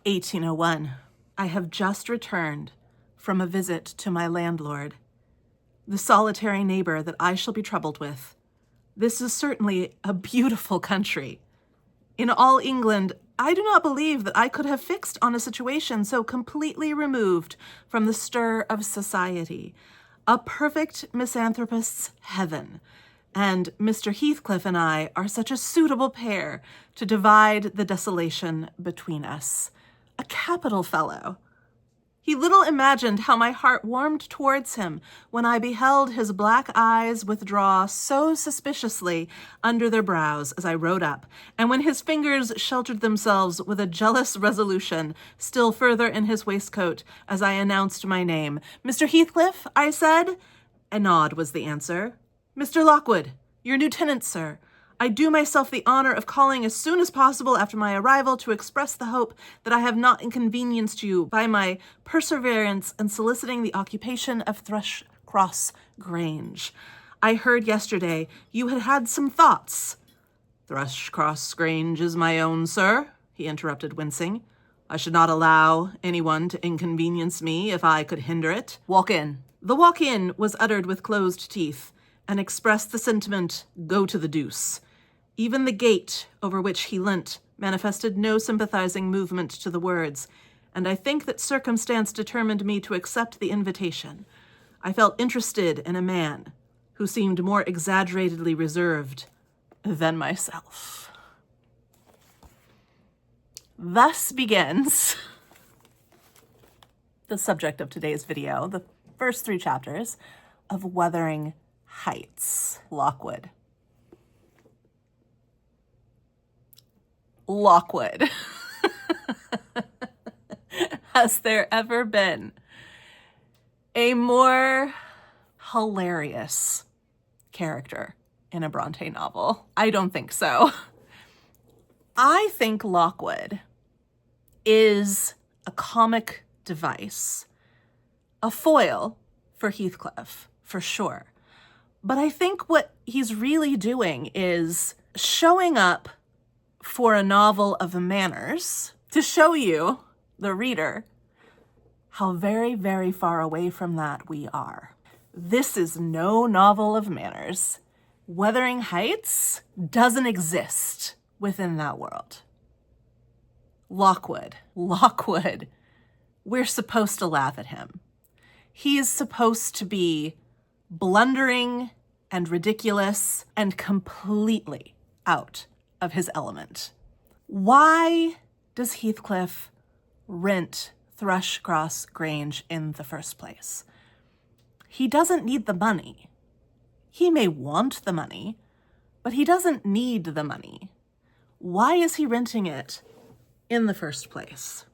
1801. I have just returned from a visit to my landlord, the solitary neighbor that I shall be troubled with. This is certainly a beautiful country. In all England, I do not believe that I could have fixed on a situation so completely removed from the stir of society. A perfect misanthropist's heaven. And Mr. Heathcliff and I are such a suitable pair to divide the desolation between us. A capital fellow. He little imagined how my heart warmed towards him when I beheld his black eyes withdraw so suspiciously under their brows as I rode up, and when his fingers sheltered themselves with a jealous resolution still further in his waistcoat as I announced my name. "Mr. Heathcliff," I said. A nod was the answer. "Mr. Lockwood, your new tenant, sir. I do myself the honor of calling as soon as possible after my arrival to express the hope that I have not inconvenienced you by my perseverance in soliciting the occupation of Thrushcross Grange. I heard yesterday you had had some thoughts." "Thrushcross Grange is my own, sir," he interrupted, wincing. "I should not allow anyone to inconvenience me if I could hinder it. Walk in." The walk-in was uttered with closed teeth, and expressed the sentiment, "Go to the deuce." Even the gate over which he leant manifested no sympathizing movement to the words, and I think that circumstance determined me to accept the invitation. I felt interested in a man who seemed more exaggeratedly reserved than myself. Thus begins the subject of today's video, the first 3 chapters of Wuthering Heights. Lockwood. Lockwood. Has there ever been a more hilarious character in a Bronte novel? I don't think so. I think Lockwood is a comic device, a foil for Heathcliff, for sure. But I think what he's really doing is showing up for a novel of manners to show you, the reader, how very, very far away from that we are. This is no novel of manners. Wuthering Heights doesn't exist within that world. Lockwood, we're supposed to laugh at him. He is supposed to be blundering and ridiculous and completely out of his element. Why does Heathcliff rent Thrushcross Grange in the first place? He doesn't need the money. He may want the money, but he doesn't need the money. Why is he renting it in the first place?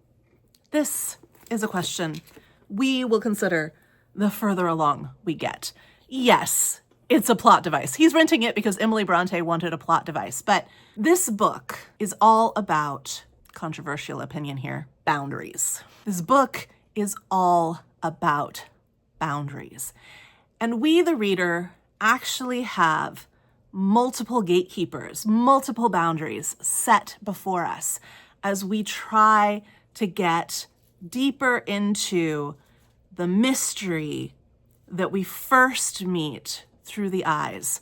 This is a question we will consider the further along we get. Yes, it's a plot device. He's renting it because Emily Bronte wanted a plot device. But this book is all about, controversial opinion here, boundaries. This book is all about boundaries. And we, the reader, actually have multiple gatekeepers, multiple boundaries set before us as we try to get deeper into the mystery that we first meet through the eyes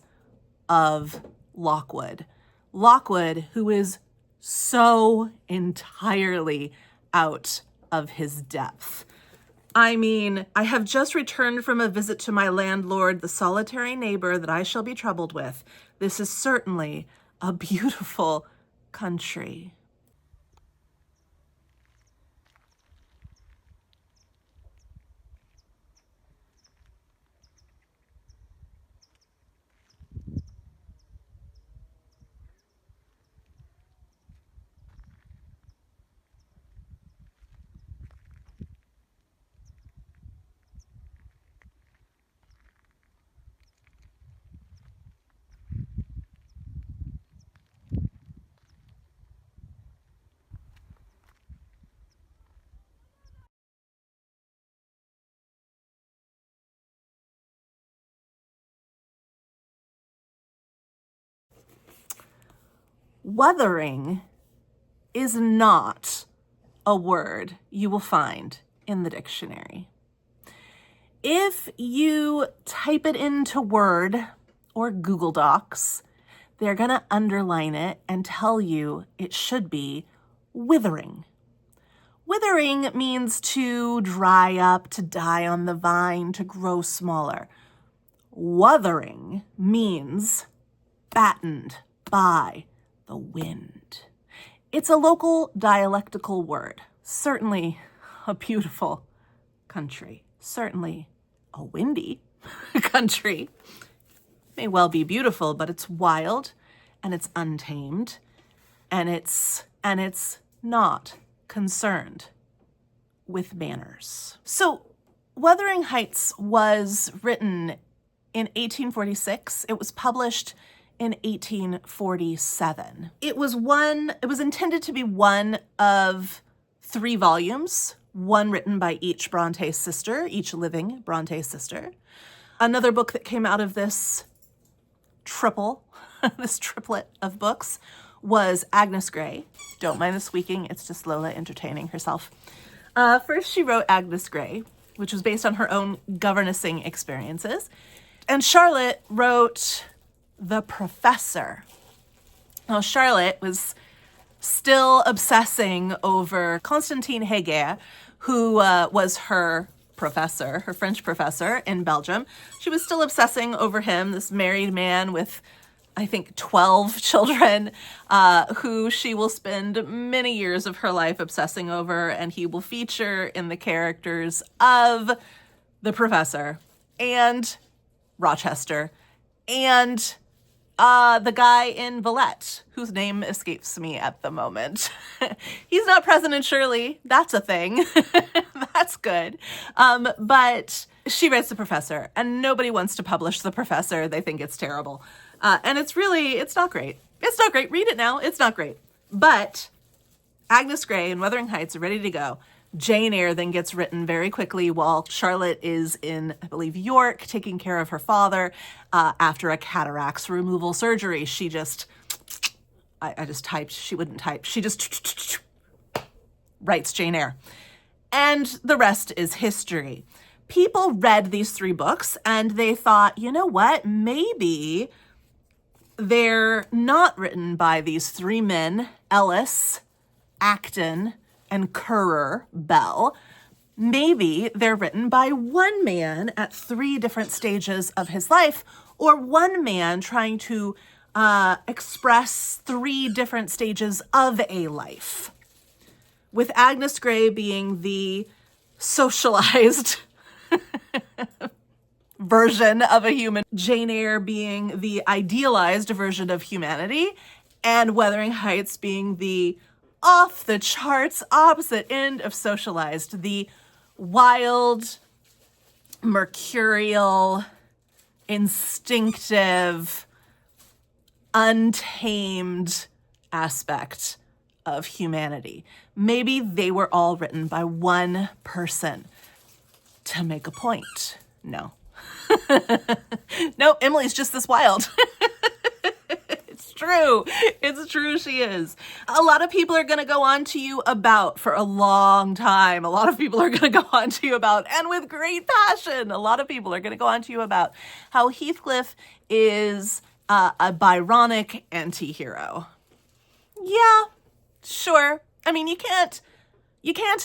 of Lockwood. Lockwood, who is so entirely out of his depth. I mean, I have just returned from a visit to my landlord, the solitary neighbor that I shall be troubled with. This is certainly a beautiful country. Wuthering is not a word you will find in the dictionary. If you type it into Word or Google Docs, they're going to underline it and tell you it should be withering. Withering means to dry up, to die on the vine, to grow smaller. Wuthering means battened by the wind. It's a local dialectical word, certainly a beautiful country, certainly a windy country. May well be beautiful, but it's wild and it's untamed and it's not concerned with manners. So Wuthering Heights was written in 1846. It was published in 1847. It was intended to be one of 3 volumes, one written by each Bronte sister, each living Bronte sister. Another book that came out of this triplet of books was Agnes Grey. Don't mind the squeaking, it's just Lola entertaining herself. First she wrote Agnes Grey, which was based on her own governessing experiences. And Charlotte wrote The Professor. Now, Charlotte was still obsessing over Constantine Heger, who was her professor, her French professor in Belgium. She was still obsessing over him, this married man with, I think, 12 children, who she will spend many years of her life obsessing over, and he will feature in the characters of the Professor and Rochester and the guy in Villette, whose name escapes me at the moment. He's not President Shirley. That's a thing. That's good. But she writes The Professor, and nobody wants to publish The Professor. They think it's terrible. And it's not great. It's not great. Read it now. It's not great. But Agnes Grey and Wuthering Heights are ready to go. Jane Eyre then gets written very quickly while Charlotte is in, I believe, York, taking care of her father after a cataracts removal surgery. I just typed. She wouldn't type. She just writes Jane Eyre. And the rest is history. People read these 3 books and they thought, you know what, maybe they're not written by these 3 men, Ellis, Acton, and Currer Bell. Maybe they're written by one man at 3 different stages of his life, or one man trying to express 3 different stages of a life. With Agnes Grey being the socialized version of a human, Jane Eyre being the idealized version of humanity, and Wuthering Heights being the off-the-charts opposite end of socialized, the wild, mercurial, instinctive, untamed aspect of humanity. Maybe they were all written by one person to make a point. No. No, Emily's just this wild. It's true. It's true, she is. A lot of people are going to go on to you about, for a long time, a lot of people are going to go on to you about, and with great passion, a lot of people are going to go on to you about how Heathcliff is a Byronic anti-hero. Yeah, sure. I mean, you can't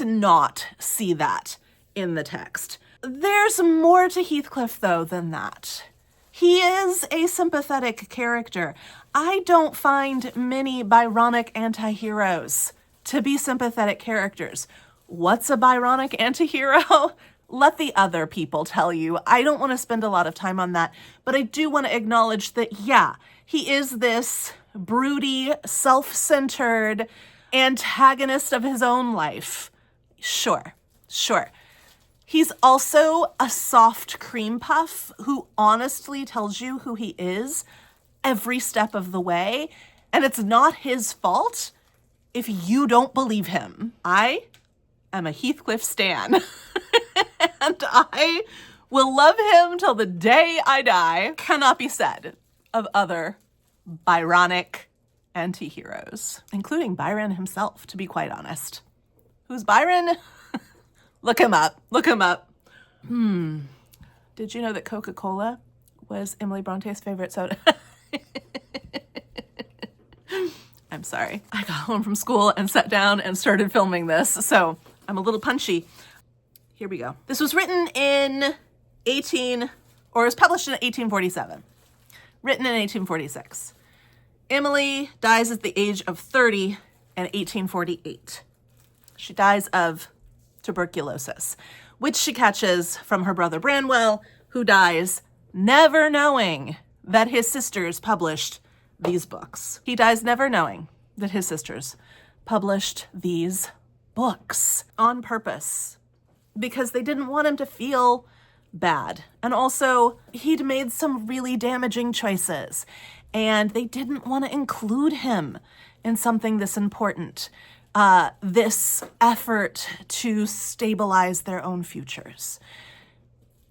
not see that in the text. There's more to Heathcliff, though, than that. He is a sympathetic character. I don't find many Byronic anti-heroes to be sympathetic characters. What's a Byronic anti-hero? Let the other people tell you. I don't want to spend a lot of time on that, but I do want to acknowledge that, yeah, he is this broody, self-centered antagonist of his own life. Sure. He's also a soft cream puff who honestly tells you who he is every step of the way, and it's not his fault if you don't believe him. I am a Heathcliff stan, and I will love him till the day I die. Cannot be said of other Byronic anti-heroes, including Byron himself, to be quite honest. Who's Byron? Look him up. Look him up. Did you know that Coca-Cola was Emily Bronte's favorite soda? I'm sorry. I got home from school and sat down and started filming this, so I'm a little punchy. Here we go. This was written in was published in 1847. Written in 1846. Emily dies at the age of 30 in 1848. She dies of tuberculosis, which she catches from her brother Branwell, who dies never knowing that his sisters published these books. He dies never knowing that his sisters published these books on purpose because they didn't want him to feel bad. And also, he'd made some really damaging choices, and they didn't want to include him in something this important, this effort to stabilize their own futures.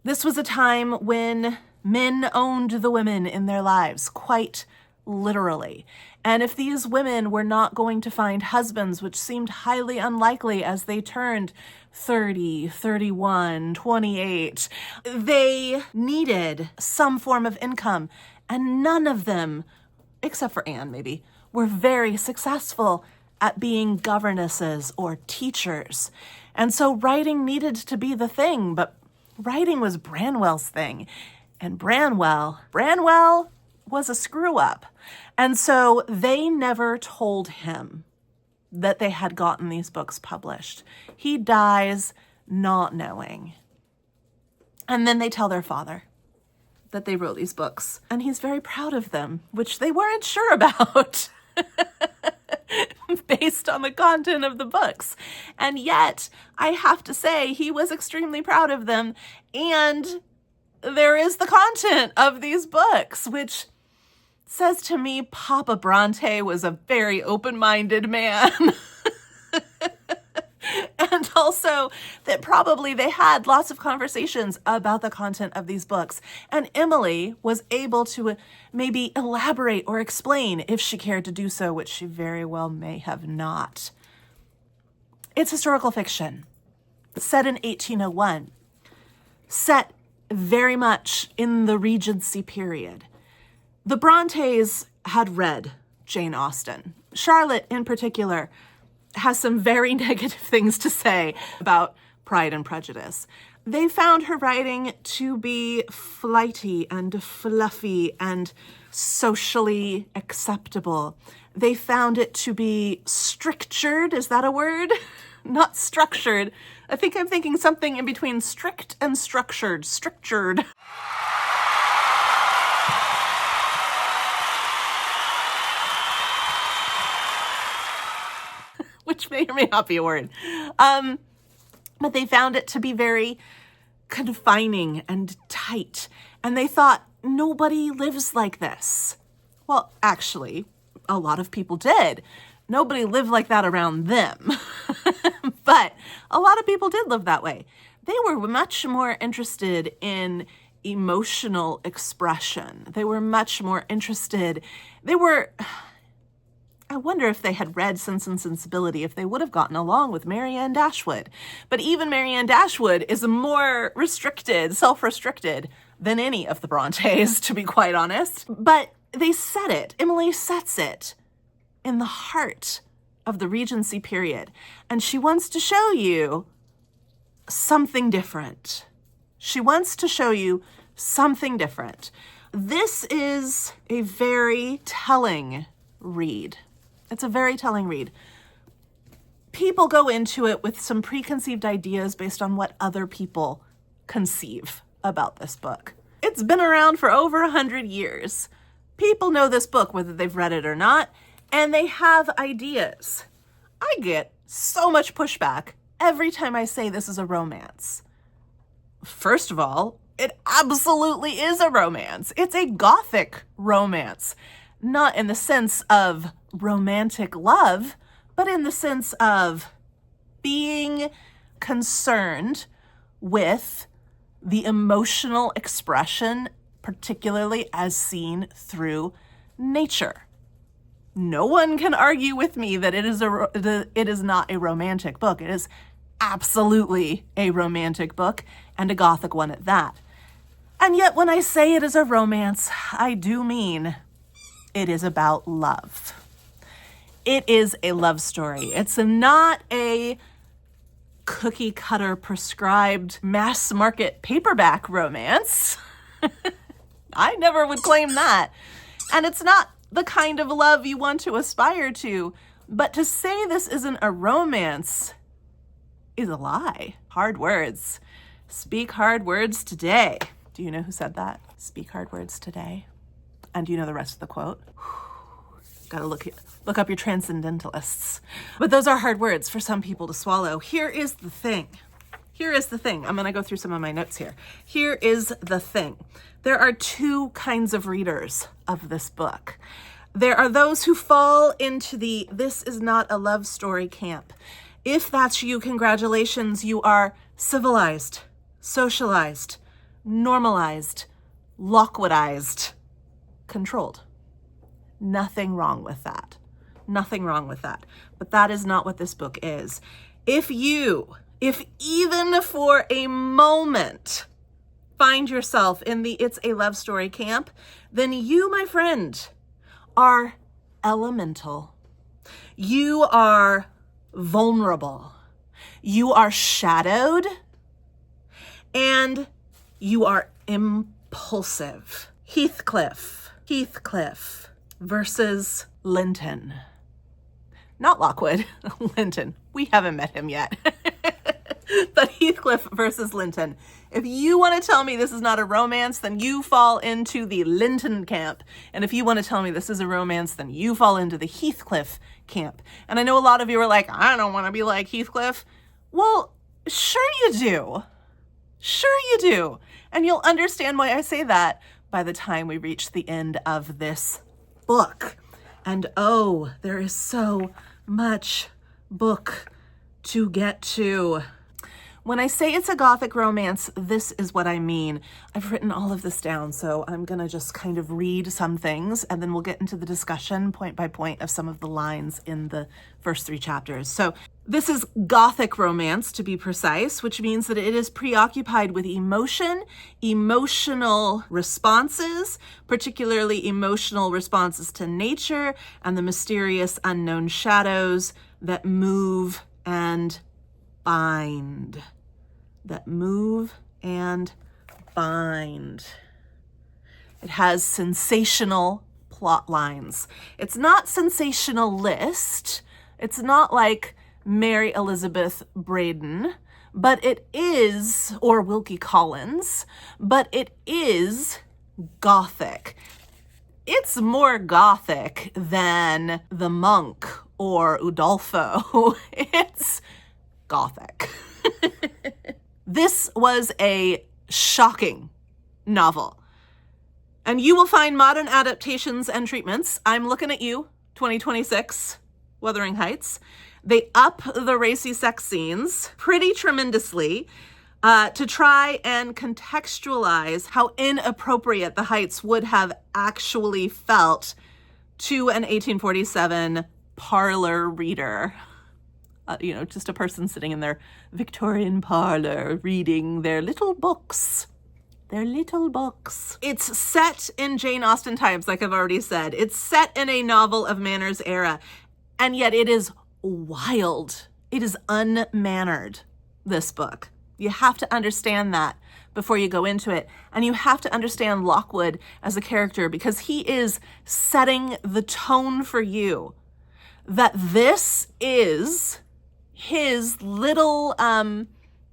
This was a time when men owned the women in their lives, quite literally. And if these women were not going to find husbands, which seemed highly unlikely as they turned 30, 31, 28, they needed some form of income. And none of them, except for Anne maybe, were very successful at being governesses or teachers. And so writing needed to be the thing, but writing was Branwell's thing. And Branwell was a screw up. And so they never told him that they had gotten these books published. He dies not knowing. And then they tell their father that they wrote these books. And he's very proud of them, which they weren't sure about based on the content of the books. And yet, I have to say, he was extremely proud of them. And there is the content of these books, which says to me Papa Bronte was a very open-minded man. And also that probably they had lots of conversations about the content of these books. And Emily was able to maybe elaborate or explain if she cared to do so, which she very well may have not. It's historical fiction, set in 1801, set very much in the Regency period. The Brontes had read Jane Austen. Charlotte, in particular, has some very negative things to say about Pride and Prejudice. They found her writing to be flighty and fluffy and socially acceptable. They found it to be strictured. Is that a word? Not structured. I think I'm thinking something in between strict and structured. Strictured. Which may or may not be a word. But they found it to be very confining and tight. And they thought, nobody lives like this. Well, actually, a lot of people did. Nobody lived like that around them. But a lot of people did live that way. They were much more interested in emotional expression. They were much more interested. I wonder if they had read Sense and Sensibility, if they would have gotten along with Marianne Dashwood. But even Marianne Dashwood is more restricted, self-restricted than any of the Brontes, to be quite honest. But they set it, Emily sets it in the heart of the Regency period. And she wants to show you something different. She wants to show you something different. This is a very telling read. It's a very telling read. People go into it with some preconceived ideas based on what other people conceive about this book. It's been around for over 100 years. People know this book, whether they've read it or not, and they have ideas. I get so much pushback every time I say this is a romance. First of all, it absolutely is a romance. It's a Gothic romance. Not in the sense of romantic love, but in the sense of being concerned with the emotional expression, particularly as seen through nature. No one can argue with me that it is not a romantic book. It is absolutely a romantic book, and a Gothic one at that. And yet when I say it is a romance, I do mean it is about love. It is a love story. It's not a cookie cutter prescribed mass market paperback romance. I never would claim that. And it's not the kind of love you want to aspire to. But to say this isn't a romance is a lie. Hard words. Speak hard words today. Do you know who said that? Speak hard words today. And do you know the rest of the quote? Gotta look up your transcendentalists. But those are hard words for some people to swallow. Here is the thing. I'm gonna go through some of my notes here. Here is the thing. There are two kinds of readers of this book. There are those who fall into the "this is not a love story" camp. If that's you, congratulations, you are civilized, socialized, normalized, Lockwoodized, controlled. Nothing wrong with that. Nothing wrong with that. But that is not what this book is. If even for a moment, find yourself in the "it's a love story" camp, then you, my friend, are elemental. You are vulnerable. You are shadowed. And you are impulsive. Heathcliff versus Linton. Not Lockwood, Linton. We haven't met him yet. But Heathcliff versus Linton. If you want to tell me this is not a romance, then you fall into the Linton camp. And if you want to tell me this is a romance, then you fall into the Heathcliff camp. And I know a lot of you are like, I don't want to be like Heathcliff. Well, sure you do. Sure you do. And you'll understand why I say that by the time we reach the end of this book. And oh, there is so much book to get to. When I say it's a Gothic romance, this is what I mean. I've written all of this down, so I'm gonna just kind of read some things, and then we'll get into the discussion point by point of some of the lines in the first 3 chapters. So this is Gothic romance, to be precise, which means that it is preoccupied with emotion, emotional responses, particularly emotional responses to nature and the mysterious unknown shadows that move and bind. That move and bind. It has sensational plot lines. It's not sensationalist. It's not like Mary Elizabeth Braden, but it is, or Wilkie Collins, but it is Gothic. It's more Gothic than The Monk or Udolpho. It's Gothic. This was a shocking novel. And you will find modern adaptations and treatments. I'm looking at you, 2026, Wuthering Heights. They up the racy sex scenes pretty tremendously to try and contextualize how inappropriate the Heights would have actually felt to an 1847 parlor reader. Just a person sitting in their Victorian parlor reading their little books. It's set in Jane Austen times, like I've already said. It's set in a novel of manners era, and yet it is wild. It is unmannered, this book. You have to understand that before you go into it. And you have to understand Lockwood as a character, because he is setting the tone for you that this is his little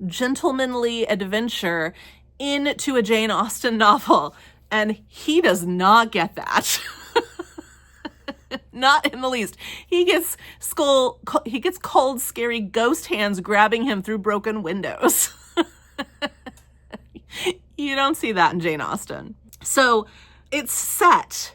gentlemanly adventure into a Jane Austen novel. And he does not get that. Not in the least. He gets cold, scary ghost hands grabbing him through broken windows. You don't see that in Jane Austen. So it's set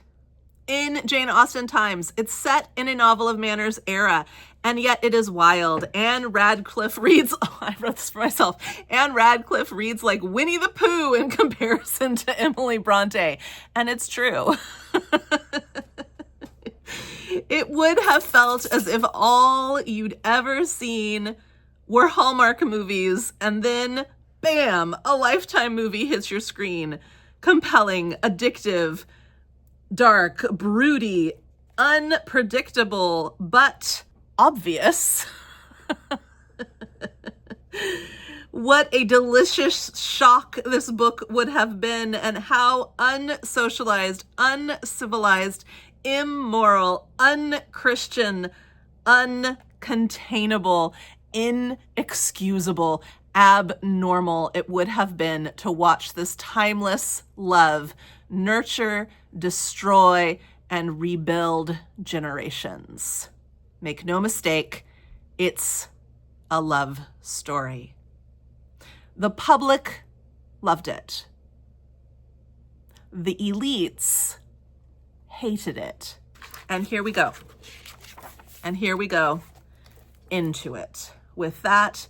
in Jane Austen times. It's set in a novel of manners era, and yet it is wild. Anne Radcliffe reads, I wrote this for myself, Anne Radcliffe reads like Winnie the Pooh in comparison to Emily Bronte. And it's true. It would have felt as if all you'd ever seen were Hallmark movies, and then, bam, a Lifetime movie hits your screen. Compelling, addictive, dark, broody, unpredictable, but obvious. What a delicious shock this book would have been, and how unsocialized, uncivilized, immoral, unchristian, uncontainable, inexcusable, abnormal it would have been to watch this timeless love nurture, destroy, and rebuild generations. Make no mistake, it's a love story. The public loved it. The elites hated it. And here we go. And here we go into it. With that,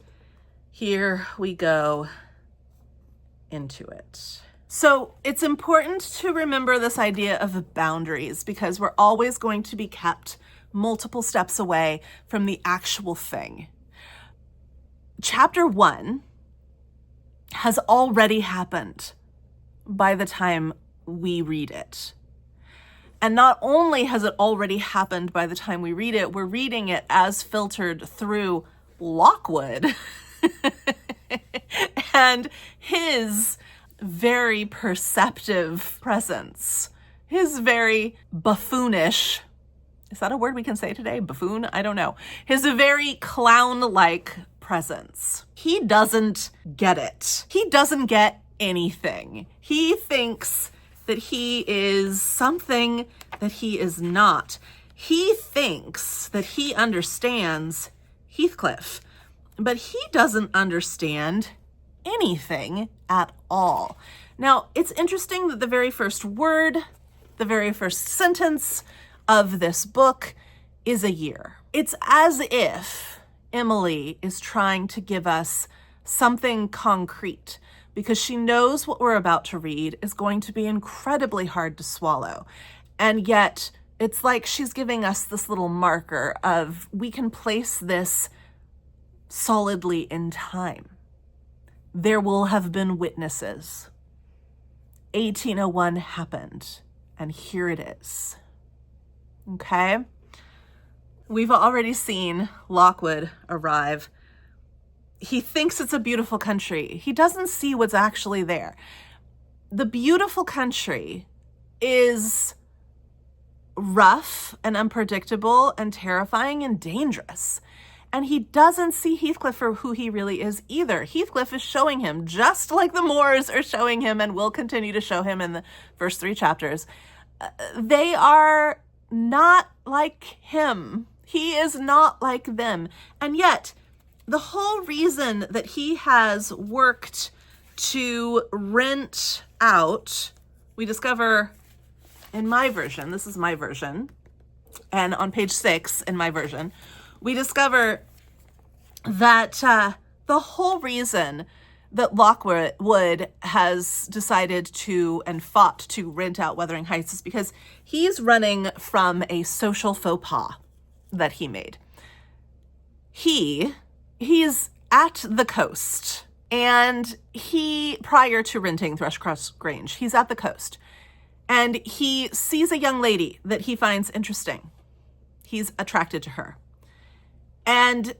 here we go into it. So it's important to remember this idea of boundaries, because we're always going to be kept multiple steps away from the actual thing. Chapter 1 has already happened by the time we read it. And not only has it already happened by the time we read it, we're reading it as filtered through Lockwood and his very perceptive presence, his very buffoonish, is that a word we can say today? Buffoon? I don't know. His very clown-like presence. He doesn't get it. He doesn't get anything. He thinks that he is something that he is not. He thinks that he understands Heathcliff, but he doesn't understand anything at all. Now, it's interesting that the very first word, the very first sentence of this book is a year. It's as if Emily is trying to give us something concrete, because she knows what we're about to read is going to be incredibly hard to swallow. And yet it's like she's giving us this little marker of, we can place this solidly in time. There will have been witnesses. 1801 happened, and here it is. Okay? We've already seen Lockwood arrive. He thinks it's a beautiful country. He doesn't see what's actually there. The beautiful country is rough and unpredictable and terrifying and dangerous. And he doesn't see Heathcliff for who he really is either. Heathcliff is showing him, just like the Moors are showing him and will continue to show him in the first 3 chapters. They are not like him. He is not like them. And yet, the whole reason that he has worked to rent out, we discover in my version, this is my version, and on page 6 in my version, we discover that the whole reason that Lockwood has decided to and fought to rent out Wuthering Heights is because he's running from a social faux pas that he made. He's at the coast, and prior to renting Thrushcross Grange, he's at the coast, and he sees a young lady that he finds interesting. He's attracted to her. And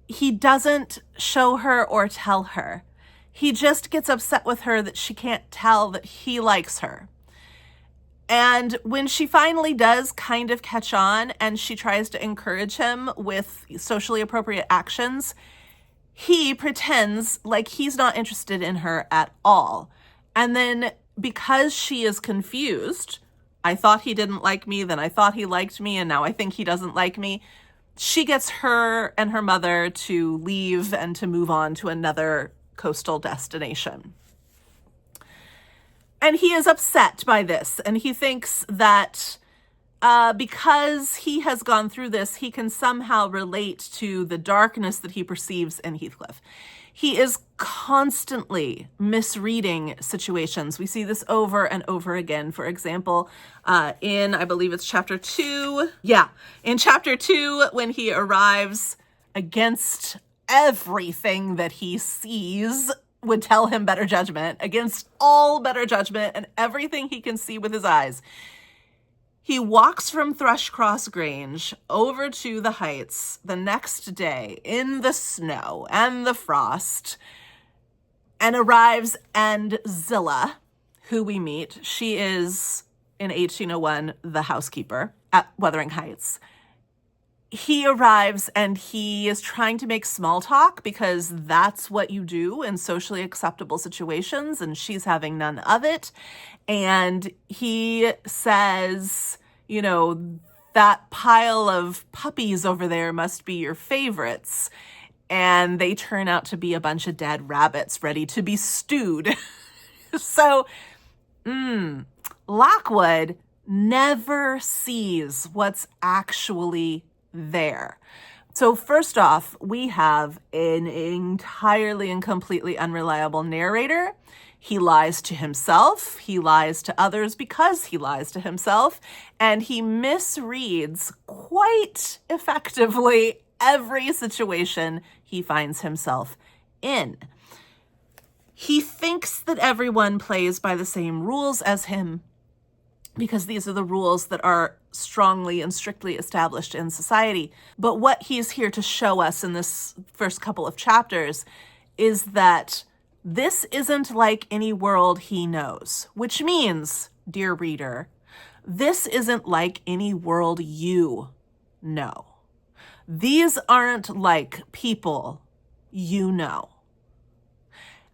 he doesn't show her or tell her. He just gets upset with her that she can't tell that he likes her. And when she finally does kind of catch on and she tries to encourage him with socially appropriate actions, he pretends like he's not interested in her at all. And then because she is confused, I thought he didn't like me, then I thought he liked me, and now I think he doesn't like me, she gets her and her mother to leave and to move on to another coastal destination. And he is upset by this, and he thinks that because he has gone through this, he can somehow relate to the darkness that he perceives in Heathcliff. He is constantly misreading situations. We see this over and over again. For example, I believe it's chapter 2. Yeah, in chapter 2, when he arrives, against everything that he sees would tell him better judgment, against all better judgment and everything he can see with his eyes. He walks from Thrushcross Grange over to the Heights the next day in the snow and the frost, and arrives, and Zillah, who we meet, she is, in 1801, the housekeeper at Wuthering Heights. He arrives and he is trying to make small talk because that's what you do in socially acceptable situations, and she's having none of it. And he says, you know, that pile of puppies over there must be your favorites. And they turn out to be a bunch of dead rabbits ready to be stewed. So, Lockwood never sees what's actually there. So first off, we have an entirely and completely unreliable narrator. He lies to himself, he lies to others because he lies to himself, and he misreads quite effectively every situation he finds himself in. He thinks that everyone plays by the same rules as him, because these are the rules that are strongly and strictly established in society. But what he's here to show us in this first couple of chapters is that this isn't like any world he knows, which means, dear reader, this isn't like any world you know. These aren't like people you know.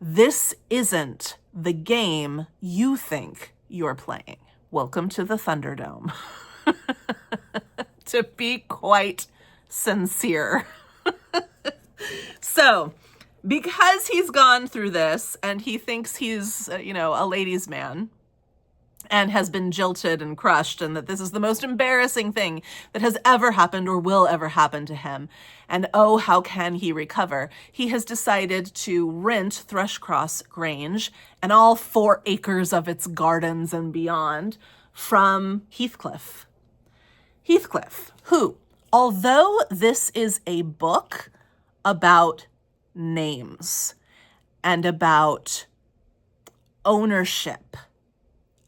This isn't the game you think you're playing. Welcome to the Thunderdome. To be quite sincere. So, because he's gone through this and he thinks he's, a ladies' man and has been jilted and crushed, and that this is the most embarrassing thing that has ever happened or will ever happen to him, and oh, how can he recover? He has decided to rent Thrushcross Grange and all 4 acres of its gardens and beyond from Heathcliff. Heathcliff, who, although this is a book about names and about ownership,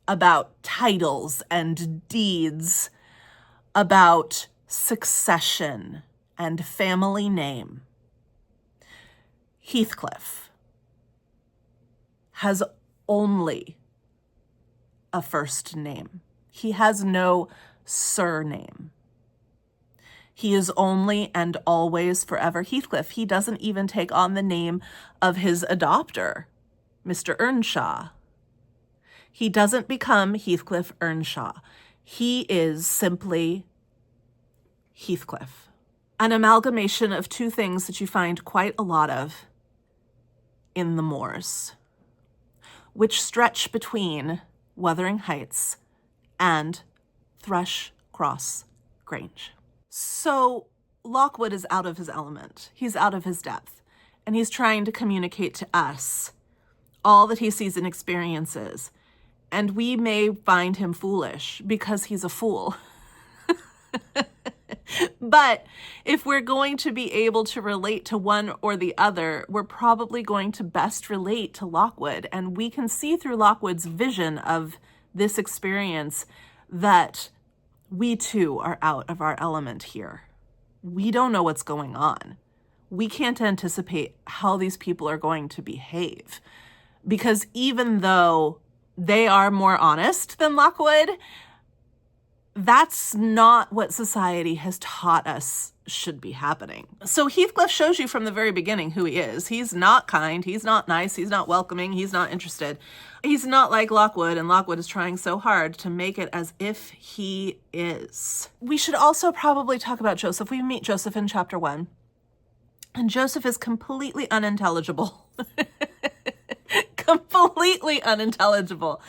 about titles and deeds, about succession and family name, Heathcliff has only a first name. He has no surname. He is only and always forever Heathcliff. He doesn't even take on the name of his adopter, Mr. Earnshaw. He doesn't become Heathcliff Earnshaw. He is simply Heathcliff. An amalgamation of 2 things that you find quite a lot of in the moors, which stretch between Wuthering Heights and Thrushcross Grange. So Lockwood is out of his element. He's out of his depth. And he's trying to communicate to us all that he sees and experiences. And we may find him foolish because he's a fool. But if we're going to be able to relate to one or the other, we're probably going to best relate to Lockwood. And we can see through Lockwood's vision of this experience that we too are out of our element here. We don't know what's going on. We can't anticipate how these people are going to behave. Because even though they are more honest than Lockwood, that's not what society has taught us should be happening. So Heathcliff shows you from the very beginning who he is. He's not kind, he's not nice, he's not welcoming, he's not interested. He's not like Lockwood, and Lockwood is trying so hard to make it as if he is. We should also probably talk about Joseph. We meet Joseph in chapter 1, and Joseph is completely unintelligible. Completely unintelligible.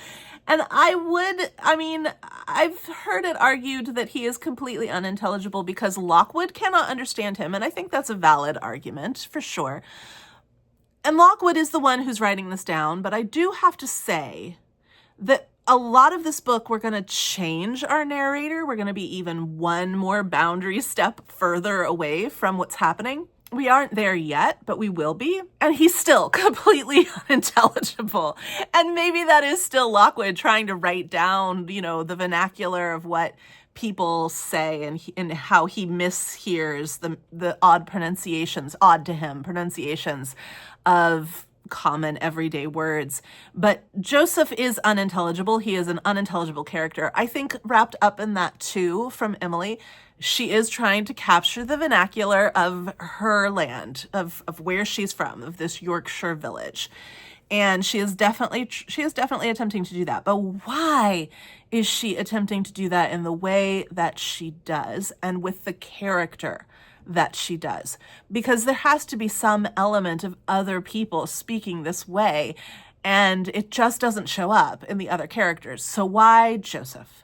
And I've heard it argued that he is completely unintelligible because Lockwood cannot understand him. And I think that's a valid argument for sure. And Lockwood is the one who's writing this down, but I do have to say that a lot of this book, we're going to change our narrator. We're going to be even one more boundary step further away from what's happening. We aren't there yet, but we will be. And he's still completely unintelligible. And maybe that is still Lockwood trying to write down, the vernacular of what people say and how he mishears the odd to him pronunciations of common everyday words. But Joseph is unintelligible. He is an unintelligible character. I think wrapped up in that too from Emily, she is trying to capture the vernacular of her land, of where she's from, of this Yorkshire village. And she is definitely attempting to do that. But why is she attempting to do that in the way that she does and with the character that she does? Because there has to be some element of other people speaking this way, and it just doesn't show up in the other characters. So why Joseph?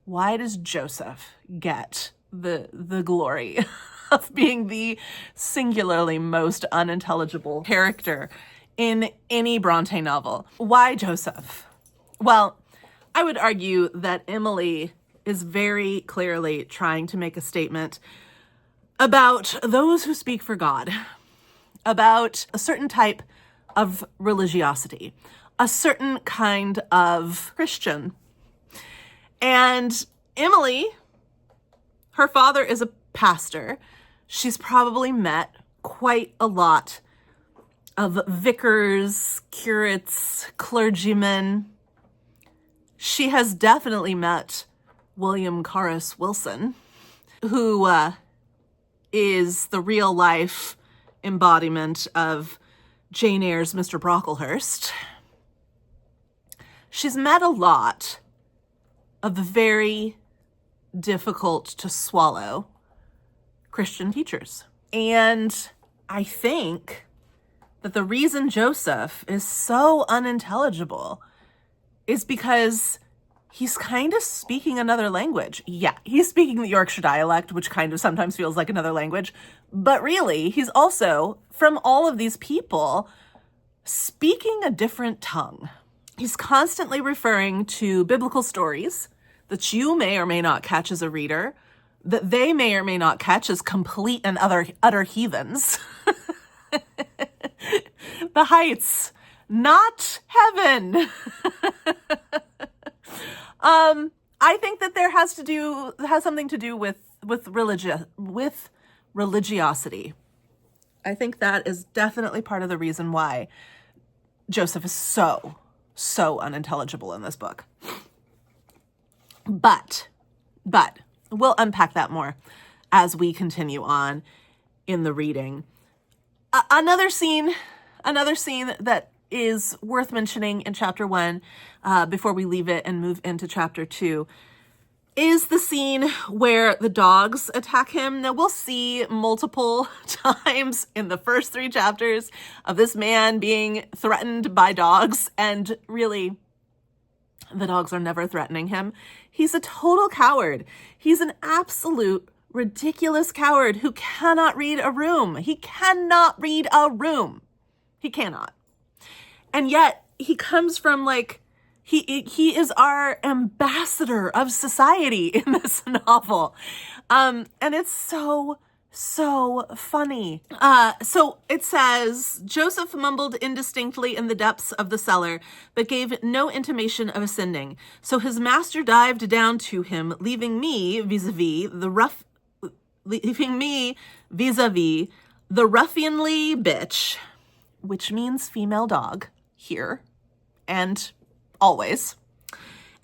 Why does Joseph get the glory of being the singularly most unintelligible character in any Bronte novel? Why Joseph? Well, I would argue that Emily is very clearly trying to make a statement about those who speak for God, about a certain type of religiosity, a certain kind of Christian. And Emily, her father is a pastor. She's probably met quite a lot of vicars, curates, clergymen. She has definitely met William Carus Wilson, who is the real life embodiment of Jane Eyre's Mr. Brocklehurst. She's met a lot of very difficult to swallow Christian teachers. And I think that the reason Joseph is so unintelligible is because he's kind of speaking another language. Yeah, he's speaking the Yorkshire dialect, which kind of sometimes feels like another language. But really, he's also, from all of these people, speaking a different tongue. He's constantly referring to biblical stories that you may or may not catch as a reader, that they may or may not catch as complete and utter heathens. The heights, not heaven. I think that there has something to do with religiosity. I think that is definitely part of the reason why Joseph is so unintelligible in this book. But we'll unpack that more as we continue on in the reading. Another scene that is worth mentioning in chapter 1, before we leave it and move into chapter 2, is the scene where the dogs attack him. Now, we'll see multiple times in the first 3 chapters of this man being threatened by dogs, and really, the dogs are never threatening him. He's a total coward. He's an absolute ridiculous coward who cannot read a room. He cannot read a room. He cannot. And yet he comes from he is our ambassador of society in this novel. And it's so funny. So it says, Joseph mumbled indistinctly in the depths of the cellar, but gave no intimation of ascending. So his master dived down to him, leaving me vis-a-vis the ruffianly bitch, which means female dog here and always,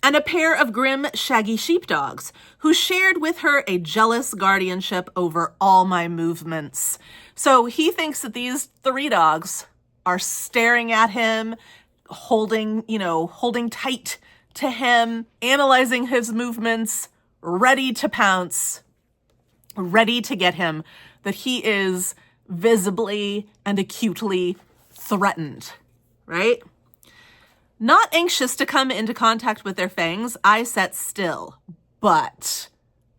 and a pair of grim, shaggy sheepdogs who shared with her a jealous guardianship over all my movements. So he thinks that these 3 dogs are staring at him, holding tight to him, analyzing his movements, ready to pounce, ready to get him, that he is visibly and acutely threatened, right? Not anxious to come into contact with their fangs, I sat still. But,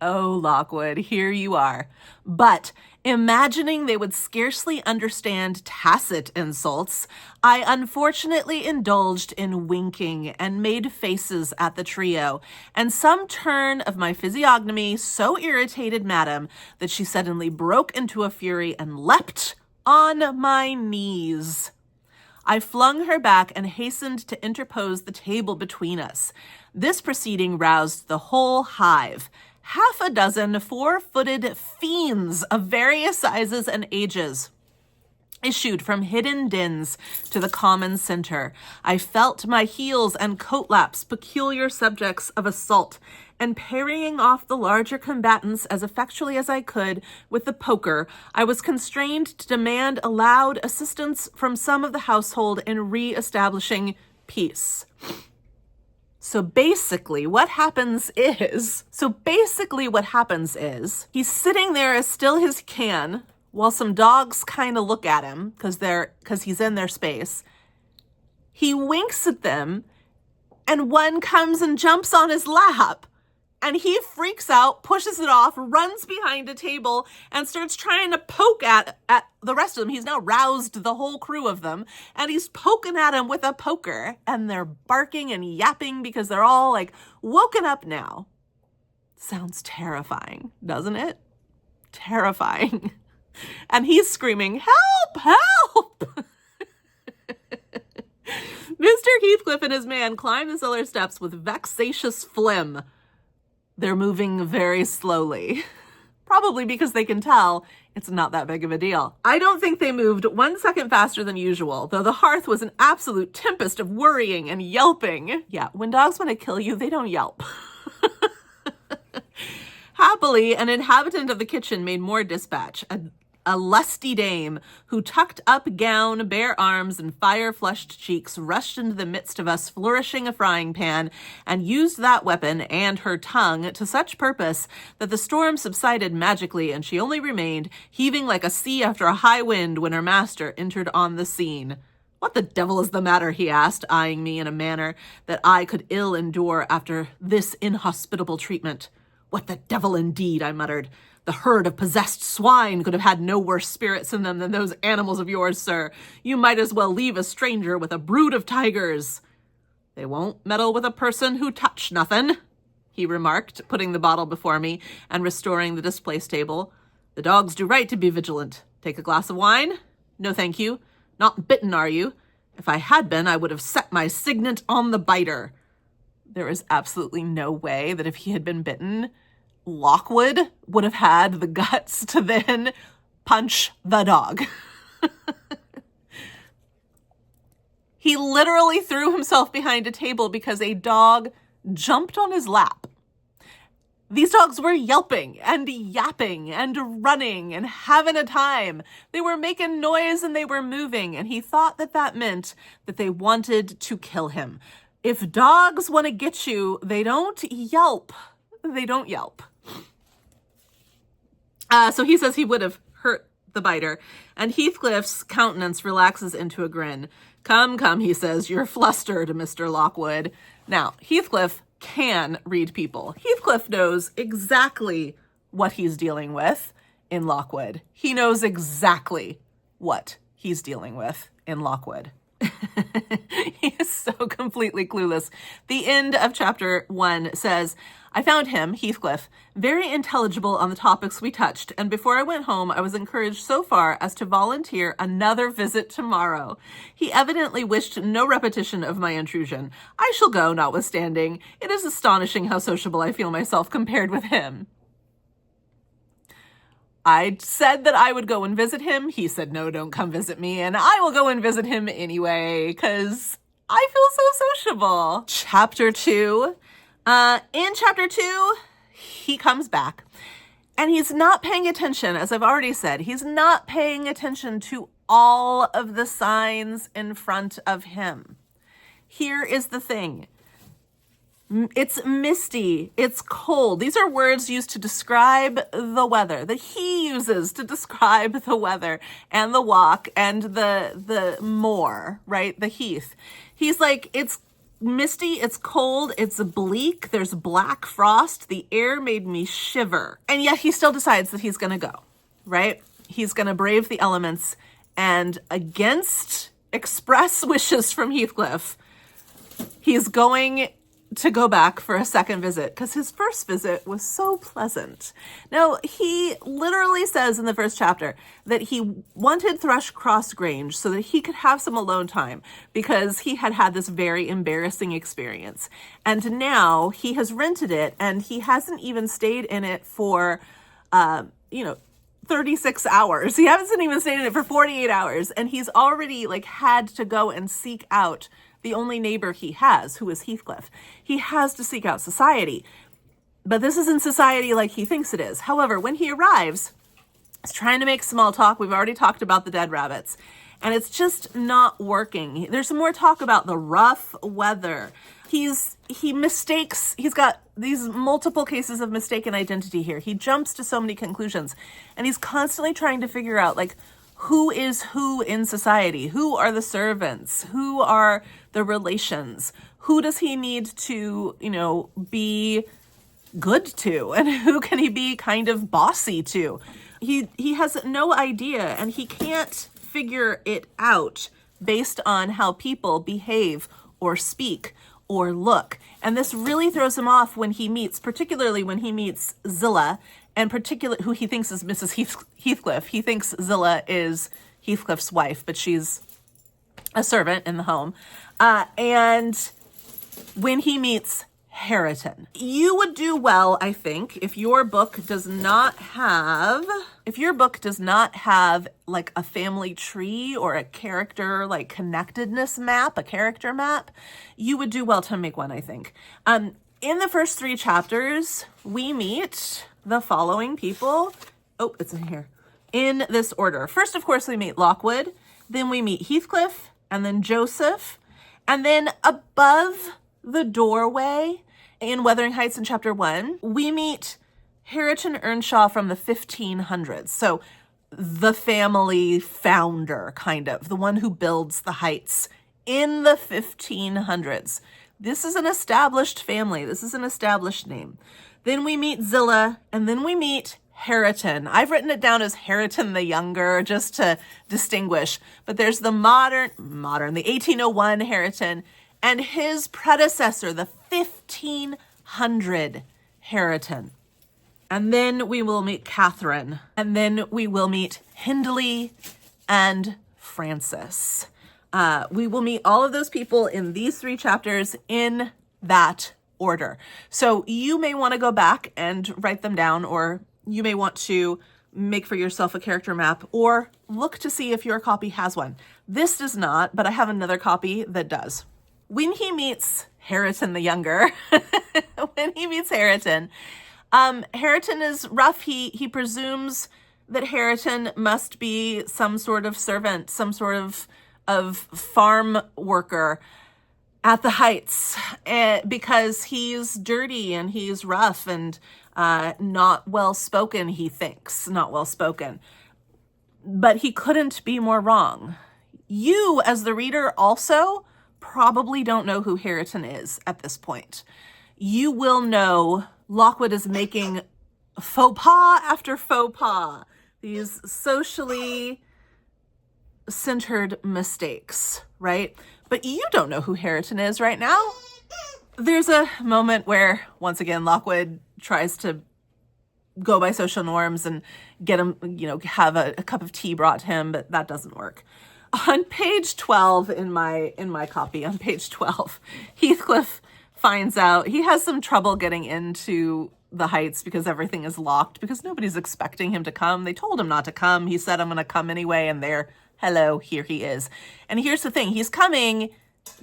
oh Lockwood, here you are. But Imagining they would scarcely understand tacit insults, I unfortunately indulged in winking and made faces at the trio, and some turn of my physiognomy so irritated Madame that she suddenly broke into a fury and leapt on my knees. I flung her back and hastened to interpose the table between us. This proceeding roused the whole hive. Half a dozen four-footed fiends of various sizes and ages issued from hidden dens to the common center. I felt my heels and coat laps peculiar subjects of assault, and parrying off the larger combatants as effectually as I could with the poker, I was constrained to demand aloud assistance from some of the household in re-establishing peace. So basically what happens is he's sitting there as still as he can while some dogs kind of look at him because he's in their space. He winks at them and one comes and jumps on his lap. And he freaks out, pushes it off, runs behind a table, and starts trying to poke at the rest of them. He's now roused the whole crew of them, and he's poking at him with a poker. And they're barking and yapping because they're all like woken up now. Sounds terrifying, doesn't it? Terrifying. And he's screaming, "Help! Help!" Mr. Heathcliff and his man climb the cellar steps with vexatious phlegm. They're moving very slowly, probably because they can tell it's not that big of a deal. I don't think they moved 1 second faster than usual, though the hearth was an absolute tempest of worrying and yelping. Yeah, when dogs want to kill you, they don't yelp. Happily, an inhabitant of the kitchen made more dispatch, a lusty dame who tucked up gown, bare arms, and fire-flushed cheeks rushed into the midst of us flourishing a frying pan and used that weapon and her tongue to such purpose that the storm subsided magically and she only remained heaving like a sea after a high wind when her master entered on the scene. "What the devil is the matter?" he asked, eyeing me in a manner that I could ill endure after this inhospitable treatment. "What the devil indeed," I muttered. "The herd of possessed swine could have had no worse spirits in them than those animals of yours, sir. You might as well leave a stranger with a brood of tigers." "They won't meddle with a person who touch nothing," he remarked, putting the bottle before me and restoring the displaced table. "The dogs do right to be vigilant. Take a glass of wine? No, thank you. Not bitten, are you? If I had been, I would have set my signet on the biter." There is absolutely no way that if he had been bitten, Lockwood would have had the guts to then punch the dog. He literally threw himself behind a table because a dog jumped on his lap. These dogs were yelping and yapping and running and having a time. They were making noise and they were moving, and he thought that that meant that they wanted to kill him. If dogs want to get you, they don't yelp. They don't yelp. So he says he would have hurt the biter, and Heathcliff's countenance relaxes into a grin. Come, he says, "you're flustered, Mr. Lockwood." Now, Heathcliff can read people. Heathcliff knows exactly what he's dealing with in Lockwood. He knows exactly what he's dealing with in Lockwood. He is so completely clueless. The end of chapter 1 says, "I found him, Heathcliff, very intelligible on the topics we touched, and before I went home I was encouraged so far as to volunteer another visit tomorrow. He evidently wished no repetition of my intrusion. I shall go, notwithstanding. It is astonishing how sociable I feel myself compared with him." I said that I would go and visit him. He said, "No, don't come visit me." And I will go and visit him anyway, because I feel so sociable. Chapter 2. In chapter 2, he comes back. And he's not paying attention, as I've already said. He's not paying attention to all of the signs in front of him. Here is the thing. It's misty. It's cold. These are words used to describe the weather, that he uses to describe the weather and the walk and the moor, right? The heath. He's like, it's misty, it's cold, it's bleak, there's black frost, the air made me shiver. And yet he still decides that he's going to go, right? He's going to brave the elements, and against express wishes from Heathcliff, he's going to go back for a second visit because his first visit was so pleasant. Now, he literally says in the first chapter that he wanted Thrushcross Grange so that he could have some alone time because he had had this very embarrassing experience. And now he has rented it, and he hasn't even stayed in it for, 36 hours. He hasn't even stayed in it for 48 hours. And he's already had to go and seek out the only neighbor he has, who is Heathcliff. He has to seek out society. But this isn't society like he thinks it is. However, when he arrives, he's trying to make small talk. We've already talked about the dead rabbits. And it's just not working. There's some more talk about the rough weather. He mistakes, he's got these multiple cases of mistaken identity here. He jumps to so many conclusions. And he's constantly trying to figure out, who is who in society? Who are the servants? Who are the relations? Who does he need to, be good to? And who can he be kind of bossy to? He has no idea, and he can't figure it out based on how people behave or speak or look. And this really throws him off particularly when he meets Zillah, and particularly who he thinks is Mrs. Heathcliff. He thinks Zillah is Heathcliff's wife, but she's a servant in the home. And when he meets Hareton, you would do well, I think, if your book does not have a family tree or a character connectedness map, a character map, you would do well to make one, I think. In the first 3 chapters, we meet the following people. Oh, it's in here. In this order. First, of course, we meet Lockwood. Then we meet Heathcliff, and then Joseph. And then above the doorway in Wuthering Heights in chapter 1, we meet Hareton Earnshaw from the 1500s. So the family founder, kind of, the one who builds the heights in the 1500s. This is an established family. This is an established name. Then we meet Zillah, and then we meet Hareton. I've written it down as Hareton the Younger just to distinguish, but there's the modern, the 1801 Hareton, and his predecessor, the 1500 Hareton. And then we will meet Catherine, and then we will meet Hindley and Francis. We will meet all of those people in these 3 chapters in that order. So you may want to go back and write them down, or you may want to make for yourself a character map, or look to see if your copy has one. This does not, but I have another copy that does. When he meets Hareton the Younger, Hareton is rough. He presumes that Hareton must be some sort of servant, some sort of farm worker at the Heights, because he's dirty and he's rough and not well-spoken, he thinks. Not well-spoken. But he couldn't be more wrong. You, as the reader, also probably don't know who Hareton is at this point. You will know Lockwood is making faux pas after faux pas. These socially centered mistakes, right? But you don't know who Hareton is right now. There's a moment where, once again, Lockwood tries to go by social norms and get him, have a cup of tea brought to him, but that doesn't work. On page 12 in my copy, on page 12, Heathcliff finds out he has some trouble getting into the Heights because everything is locked, because nobody's expecting him to come. They told him not to come. He said, I'm going to come anyway, and hello, here he is. And here's the thing. He's coming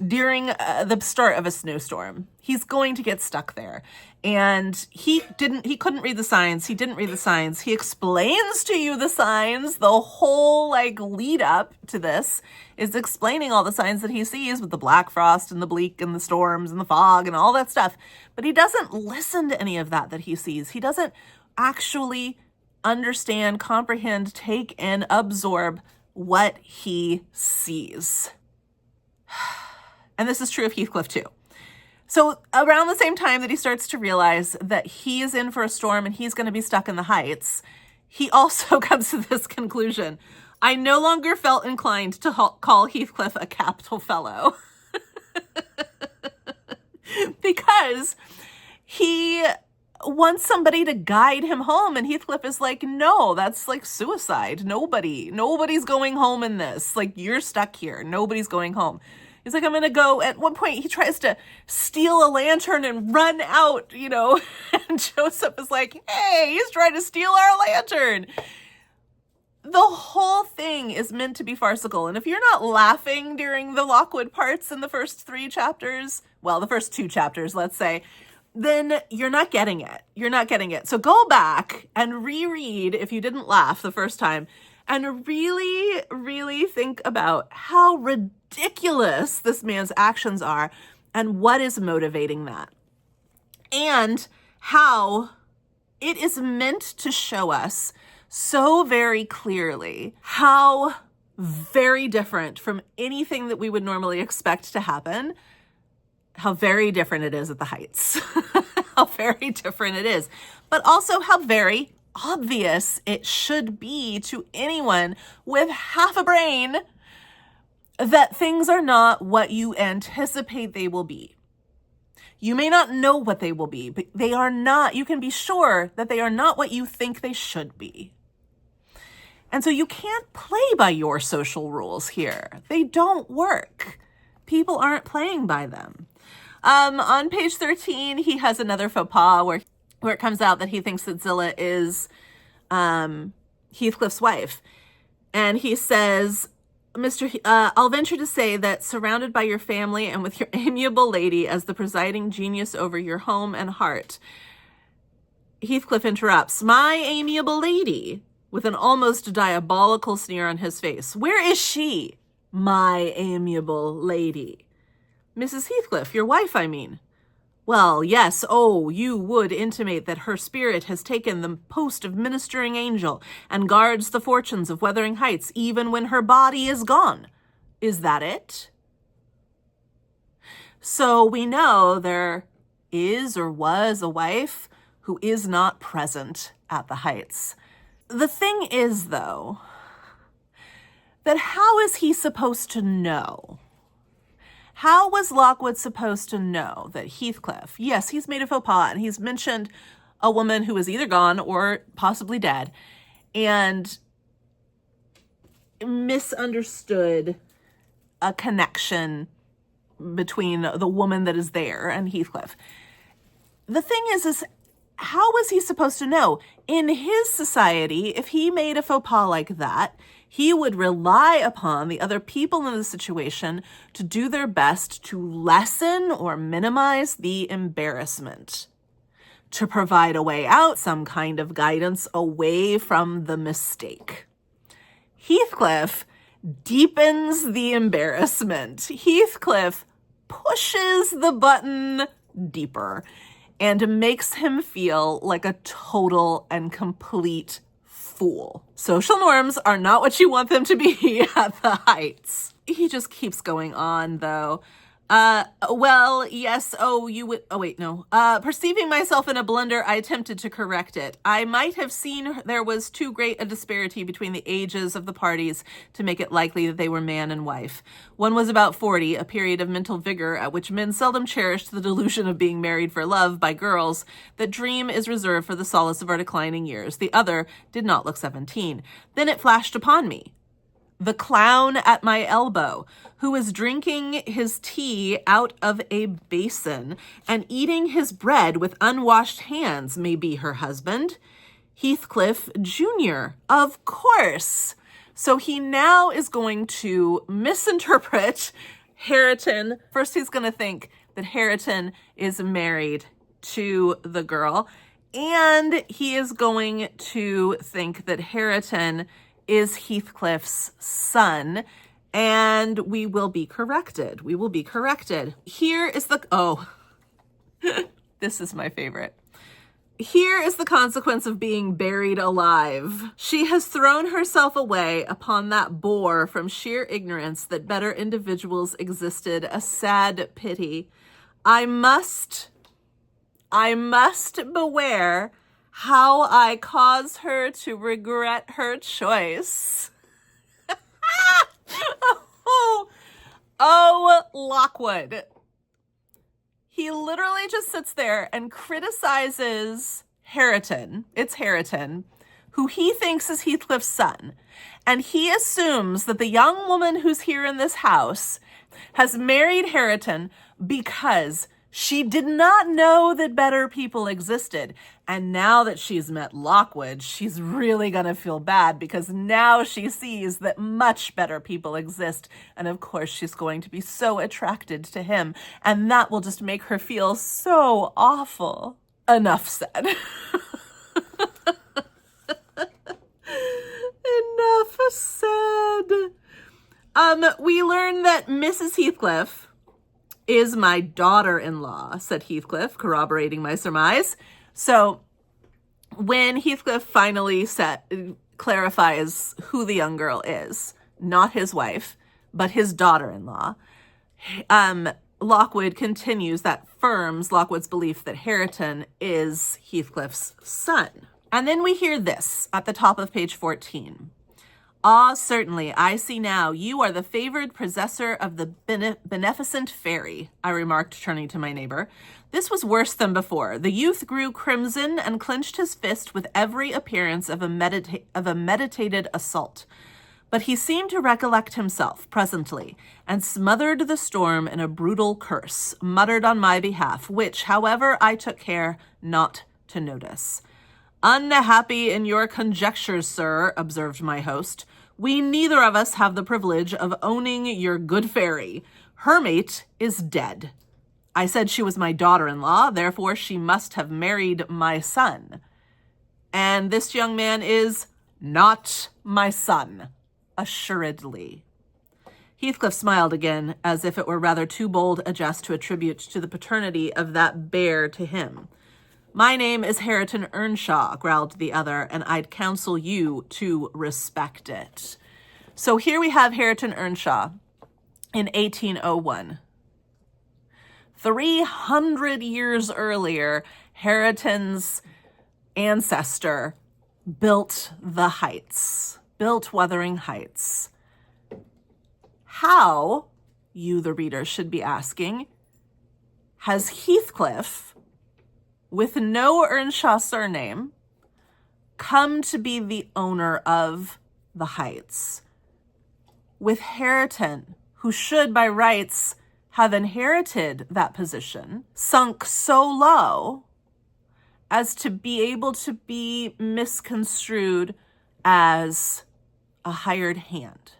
during the start of a snowstorm. He's going to get stuck there. And he couldn't read the signs. He didn't read the signs. He explains to you the signs. The whole lead up to this is explaining all the signs that he sees with the black frost and the bleak and the storms and the fog and all that stuff. But he doesn't listen to any of that he sees. He doesn't actually understand, comprehend, take in, absorb what he sees. And this is true of Heathcliff too. So around the same time that he starts to realize that he is in for a storm and he's going to be stuck in the Heights, he also comes to this conclusion. I no longer felt inclined to call Heathcliff a capital fellow. Because he wants somebody to guide him home, and Heathcliff is like, no, that's like suicide. Nobody's going home in this. Like, you're stuck here. Nobody's going home. He's like, I'm going to go. At one point, he tries to steal a lantern and run out, you know, and Joseph is like, hey, he's trying to steal our lantern. The whole thing is meant to be farcical. And if you're not laughing during the Lockwood parts in the first 3 chapters, well, the first 2 chapters, let's say, then you're not getting it. You're not getting it. So go back and reread if you didn't laugh the first time, and really, really think about how ridiculous this man's actions are and what is motivating that. And how it is meant to show us so very clearly how very different from anything that we would normally expect to happen, how very different it is at the Heights. How very different it is. But also how very obvious it should be to anyone with half a brain that things are not what you anticipate they will be. You may not know what they will be, but they are not, you can be sure that they are not what you think they should be. And so you can't play by your social rules here. They don't work. People aren't playing by them. On page 13, he has another faux pas where it comes out that he thinks that Zillah is Heathcliff's wife. And he says, I'll venture to say that surrounded by your family and with your amiable lady as the presiding genius over your home and heart. Heathcliff interrupts, my amiable lady, with an almost diabolical sneer on his face. Where is she, my amiable lady? Mrs. Heathcliff, your wife, I mean. Well, yes, you would intimate that her spirit has taken the post of ministering angel and guards the fortunes of Wuthering Heights even when her body is gone. Is that it? So we know there is or was a wife who is not present at the Heights. The thing is, though, that how is he supposed to know? How was Lockwood supposed to know that Heathcliff, yes, he's made a faux pas, and he's mentioned a woman who is either gone or possibly dead, and misunderstood a connection between the woman that is there and Heathcliff. The thing is how was he supposed to know? In his society, if he made a faux pas like that, he would rely upon the other people in the situation to do their best to lessen or minimize the embarrassment, to provide a way out, some kind of guidance away from the mistake. Heathcliff deepens the embarrassment. Heathcliff pushes the button deeper and makes him feel like a total and complete fool. Social norms are not what you want them to be at the Heights. He just keeps going on, though. Well, yes, you would, wait, no. Perceiving myself in a blunder, I attempted to correct it. I might have seen there was too great a disparity between the ages of the parties to make it likely that they were man and wife. One was about 40, a period of mental vigor at which men seldom cherished the delusion of being married for love by girls. That dream is reserved for the solace of our declining years. The other did not look 17. Then it flashed upon me. The clown at my elbow, who was drinking his tea out of a basin and eating his bread with unwashed hands, may be her husband. Heathcliff Jr., of course. So he now is going to misinterpret Hareton. First, he's going to think that Hareton is married to the girl, and he is going to think that Hareton is Heathcliff's son, and we will be corrected. We will be corrected. Here is the, this is my favorite. Here is the consequence of being buried alive. She has thrown herself away upon that boar from sheer ignorance that better individuals existed, a sad pity. I must beware how I cause her to regret her choice. Oh, Lockwood. He literally just sits there and criticizes Hareton. It's Hareton, who he thinks is Heathcliff's son. And he assumes that the young woman who's here in this house has married Hareton because she did not know that better people existed. And now that she's met Lockwood, she's really going to feel bad because now she sees that much better people exist. And of course, she's going to be so attracted to him. And that will just make her feel so awful. Enough said. Enough said. We learn that Mrs. Heathcliff is my daughter-in-law, said Heathcliff, corroborating my surmise. So when Heathcliff finally clarifies who the young girl is, not his wife, but his daughter-in-law, Lockwood continues, that firms Lockwood's belief that Hareton is Heathcliff's son. And then we hear this at the top of page 14. Ah, certainly, I see now you are the favored possessor of the beneficent fairy, I remarked, turning to my neighbor. This was worse than before. The youth grew crimson and clenched his fist with every appearance of a meditated assault. But he seemed to recollect himself presently, and smothered the storm in a brutal curse, muttered on my behalf, which, however, I took care not to notice. Unhappy in your conjectures, sir, observed my host. We neither of us have the privilege of owning your good fairy. Her mate is dead. I said she was my daughter-in-law, therefore she must have married my son. And this young man is not my son, assuredly. Heathcliff smiled again, as if it were rather too bold a jest to attribute to the paternity of that bear to him. My name is Hareton Earnshaw, growled the other, and I'd counsel you to respect it. So here we have Hareton Earnshaw in 1801. 300 years earlier, Hareton's ancestor built the Heights, built Wuthering Heights. How, you the reader should be asking, has Heathcliff, with no Earnshaw surname, come to be the owner of the Heights? With Hareton, who should by rights have inherited that position, sunk so low as to be able to be misconstrued as a hired hand?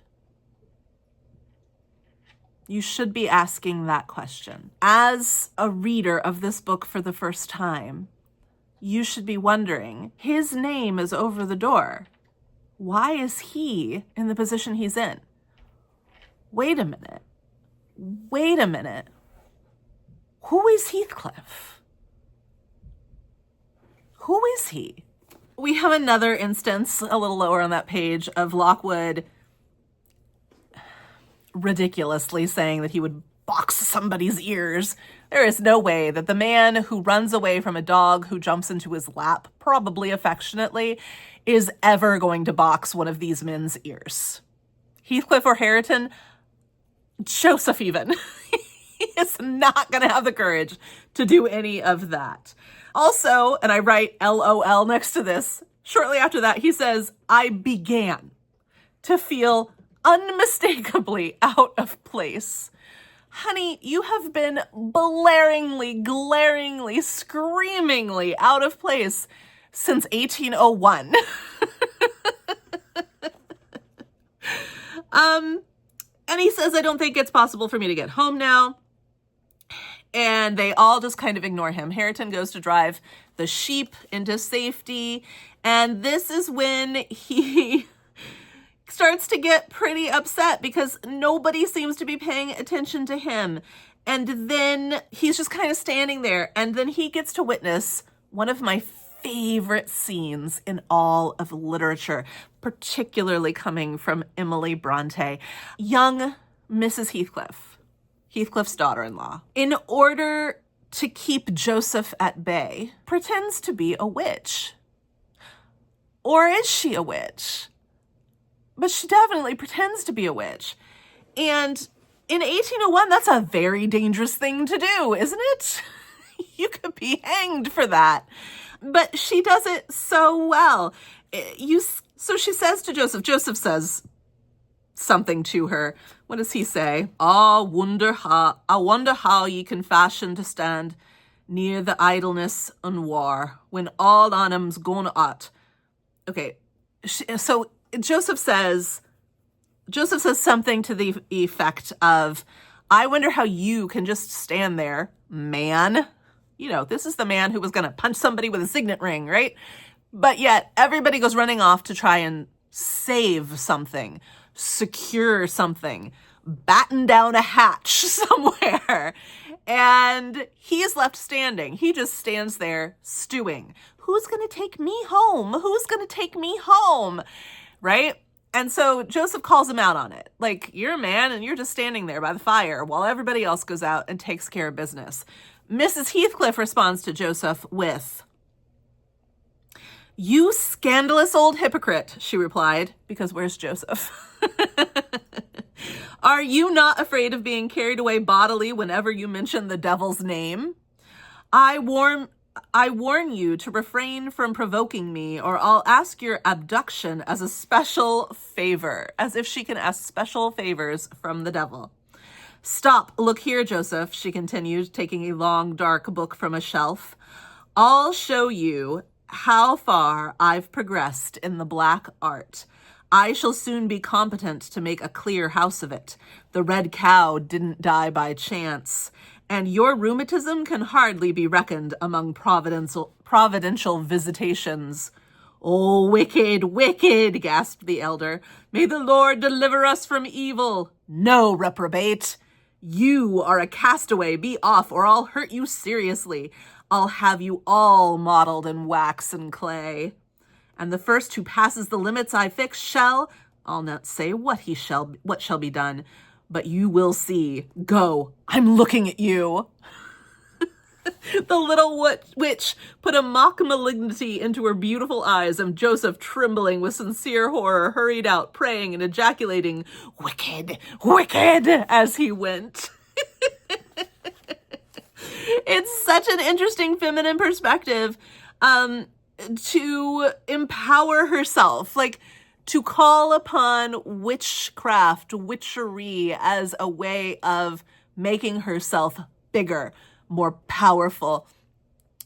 You should be asking that question. As a reader of this book for the first time, you should be wondering, his name is over the door. Why is he in the position he's in? Wait a minute. Who is Heathcliff? Who is he? We have another instance a little lower on that page of Lockwood ridiculously saying that he would box somebody's ears. There is no way that the man who runs away from a dog who jumps into his lap, probably affectionately, is ever going to box one of these men's ears. Heathcliff or Hareton, Joseph even, he is not going to have the courage to do any of that. Also, and I write LOL next to this, shortly after that, he says, I began to feel unmistakably out of place. Honey, you have been blaringly, glaringly, screamingly out of place since 1801. And he says, I don't think it's possible for me to get home now. And they all just kind of ignore him. Hareton goes to drive the sheep into safety. And this is when he starts to get pretty upset because nobody seems to be paying attention to him. And then he's just kind of standing there. And then he gets to witness one of my favorite scenes in all of literature, particularly coming from Emily Bronte. Young Mrs. Heathcliff, Heathcliff's daughter-in-law, in order to keep Joseph at bay, pretends to be a witch. Or is she a witch? But she definitely pretends to be a witch. And in 1801, that's a very dangerous thing to do, isn't it? You could be hanged for that. But she does it so well. So she says to Joseph, Joseph says something to her. What does he say? I wonder how ye can fashion to stand near the idleness and war when all on 'em's gone out. Okay, so Joseph says something to the effect of, I wonder how you can just stand there, man. You know, this is the man who was going to punch somebody with a signet ring, right? But yet everybody goes running off to try and save something, secure something, batten down a hatch somewhere. And he is left standing. He just stands there stewing. Who's going to take me home? Who's going to take me home? Right? And so Joseph calls him out on it. Like, you're a man and you're just standing there by the fire while everybody else goes out and takes care of business. Mrs. Heathcliff responds to Joseph with, "You scandalous old hypocrite," she replied, because where's Joseph? "Are you not afraid of being carried away bodily whenever you mention the devil's name? I warn you to refrain from provoking me, or I'll ask your abduction as a special favor," as if she can ask special favors from the devil. "Stop, look here, Joseph," she continued, taking a long, dark book from a shelf. "I'll show you how far I've progressed in the black art. I shall soon be competent to make a clear house of it. The red cow didn't die by chance, and your rheumatism can hardly be reckoned among providential visitations." "Oh, wicked, wicked," gasped the elder. "May the Lord deliver us from evil." "No, reprobate. You are a castaway. Be off, or I'll hurt you seriously. I'll have you all modeled in wax and clay. And the first who passes the limits I fix shall, I'll not say what shall be done, but you will see. Go, I'm looking at you." The little witch put a mock malignity into her beautiful eyes, and Joseph, trembling with sincere horror, hurried out, praying and ejaculating, "Wicked, wicked," as he went. It's such an interesting feminine perspective to empower herself, like to call upon witchcraft, witchery as a way of making herself bigger, more powerful,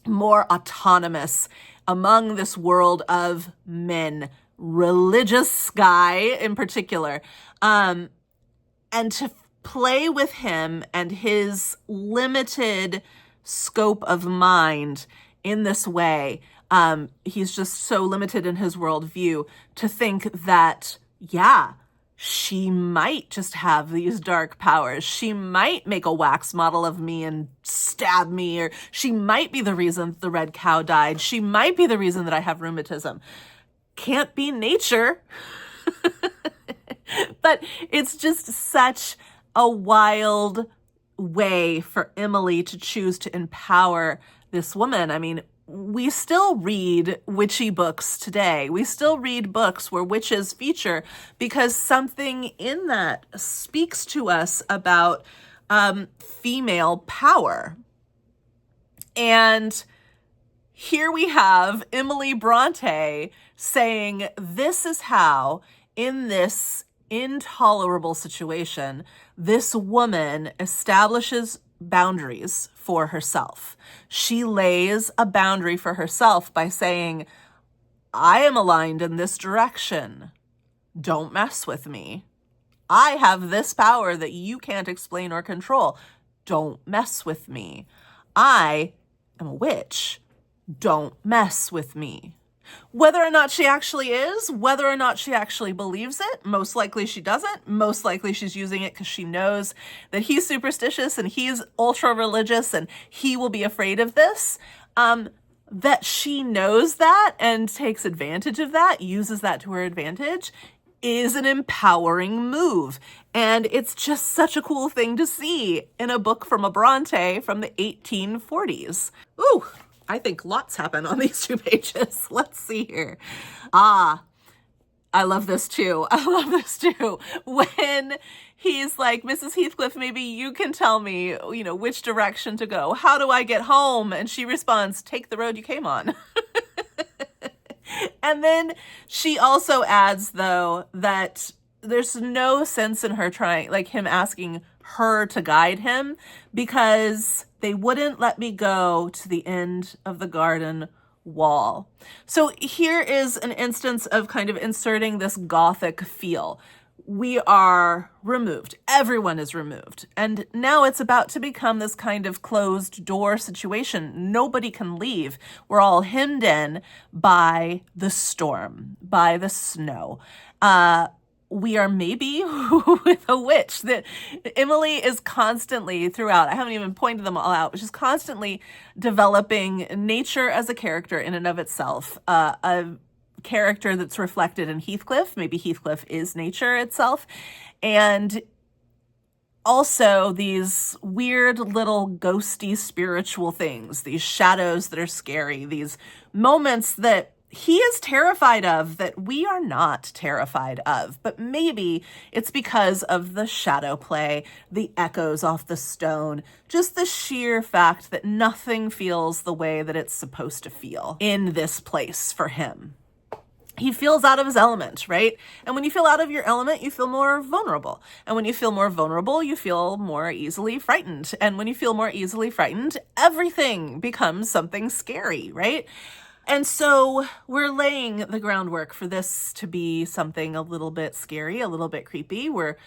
more autonomous among this world of men, religious guy in particular, and to play with him and his limited scope of mind in this way. He's just so limited in his worldview, to think that, yeah, she might just have these dark powers. She might make a wax model of me and stab me, or she might be the reason the red cow died. She might be the reason that I have rheumatism. Can't be nature. But it's just such a wild way for Emily to choose to empower this woman. I mean, we still read witchy books today. We still read books where witches feature because something in that speaks to us about female power. And here we have Emily Bronte saying, this is how, in this intolerable situation, this woman establishes boundaries for herself. She lays a boundary for herself by saying, I am aligned in this direction. Don't mess with me. I have this power that you can't explain or control. Don't mess with me. I am a witch. Don't mess with me. Whether or not she actually is, whether or not she actually believes it, most likely she doesn't. Most likely she's using it because she knows that he's superstitious and he's ultra religious and he will be afraid of this. That she knows that and takes advantage of that, uses that to her advantage, is an empowering move. And it's just such a cool thing to see in a book from a Bronte from the 1840s. Ooh. I think lots happen on these 2 pages. Let's see here. I love this too. I love this too. When he's like, Mrs. Heathcliff, maybe you can tell me, which direction to go. How do I get home? And she responds, take the road you came on. And then she also adds, though, that there's no sense in her trying, like him asking her to guide him, because they wouldn't let me go to the end of the garden wall. So here is an instance of kind of inserting this Gothic feel. We are removed. Everyone is removed. And now it's about to become this kind of closed door situation. Nobody can leave. We're all hemmed in by the storm, by the snow. We are maybe with a witch that Emily is constantly throughout. I haven't even pointed them all out, but she's constantly developing nature as a character in and of itself. A character that's reflected in Heathcliff. Maybe Heathcliff is nature itself. And also these weird little ghosty spiritual things, these shadows that are scary, these moments that he is terrified of that we are not terrified of. But maybe it's because of the shadow play, the echoes off the stone, just the sheer fact that nothing feels the way that it's supposed to feel in this place for him. He feels out of his element, right? And when you feel out of your element, you feel more vulnerable. And when you feel more vulnerable, you feel more easily frightened. And when you feel more easily frightened, everything becomes something scary, right? And so we're laying the groundwork for this to be something a little bit scary, a little bit creepy. We're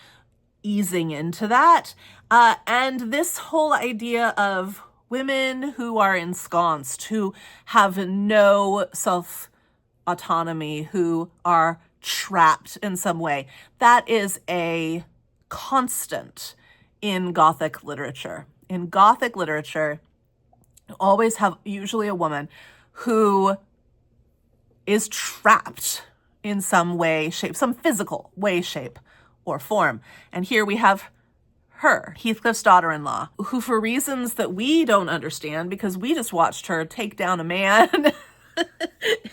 easing into that. And this whole idea of women who are ensconced, who have no self-autonomy, who are trapped in some way, that is a constant in Gothic literature. In Gothic literature, you always have usually a woman who is trapped in some way, shape, some physical way, shape, or form. And here we have her, Heathcliff's daughter-in-law, who for reasons that we don't understand, because we just watched her take down a man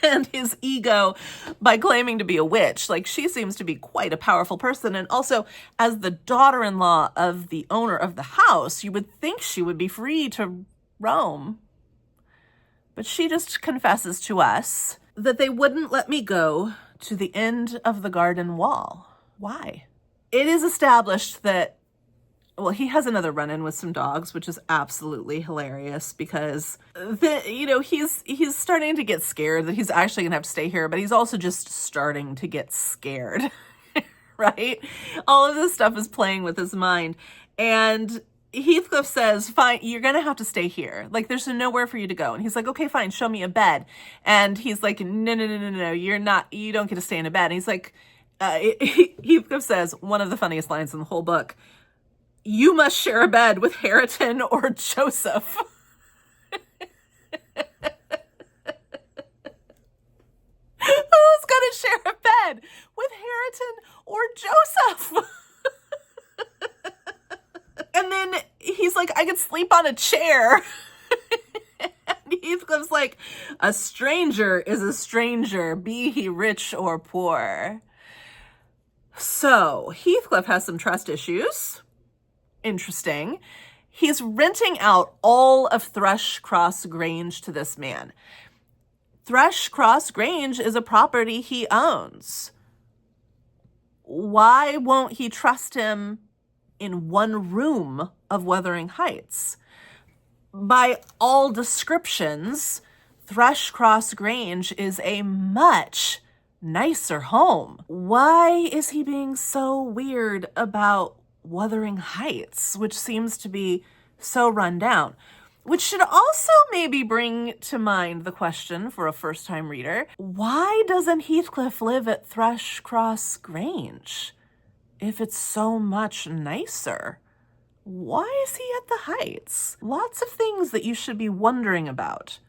and his ego by claiming to be a witch. Like, she seems to be quite a powerful person. And also, as the daughter-in-law of the owner of the house, you would think she would be free to roam. But she just confesses to us that they wouldn't let me go to the end of the garden wall. Why? It is established that, well, he has another run-in with some dogs, which is absolutely hilarious, because he's starting to get scared that he's actually gonna have to stay here, but he's also just starting to get scared, right? All of this stuff is playing with his mind. And Heathcliff says, fine, you're going to have to stay here. Like, there's nowhere for you to go. And he's like, okay, fine, show me a bed. And he's like, no, you don't get to stay in a bed. And he's like, Heathcliff says, one of the funniest lines in the whole book, you must share a bed with Hareton or Joseph. Who's going to share a bed with Hareton or Joseph? And then he's like, I could sleep on a chair. And Heathcliff's like, a stranger is a stranger, be he rich or poor. So Heathcliff has some trust issues. Interesting. He's renting out all of Thrushcross Grange to this man. Thrushcross Grange is a property he owns. Why won't he trust him in one room of Wuthering Heights? By all descriptions, Thrushcross Grange is a much nicer home. Why is he being so weird about Wuthering Heights, which seems to be so run down? Which should also maybe bring to mind the question for a first-time reader, why doesn't Heathcliff live at Thrushcross Grange if it's so much nicer? Why is he at the Heights? Lots of things that you should be wondering about.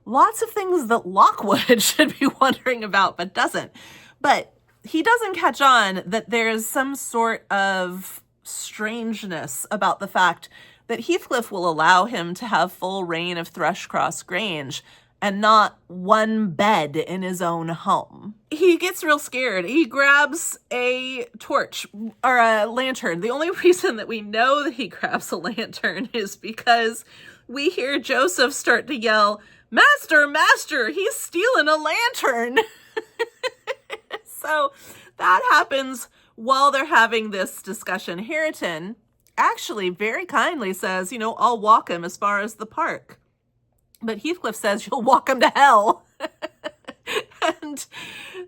Lots of things that Lockwood should be wondering about, but doesn't. But he doesn't catch on that there's some sort of strangeness about the fact that Heathcliff will allow him to have full reign of Thrushcross Grange and not one bed in his own home. He gets real scared. He grabs a torch or a lantern. The only reason that we know that he grabs a lantern is because we hear Joseph start to yell, "Master, master, he's stealing a lantern." So that happens while they're having this discussion. Hareton actually very kindly says, I'll walk him as far as the park. But Heathcliff says, "You'll walk him to hell." And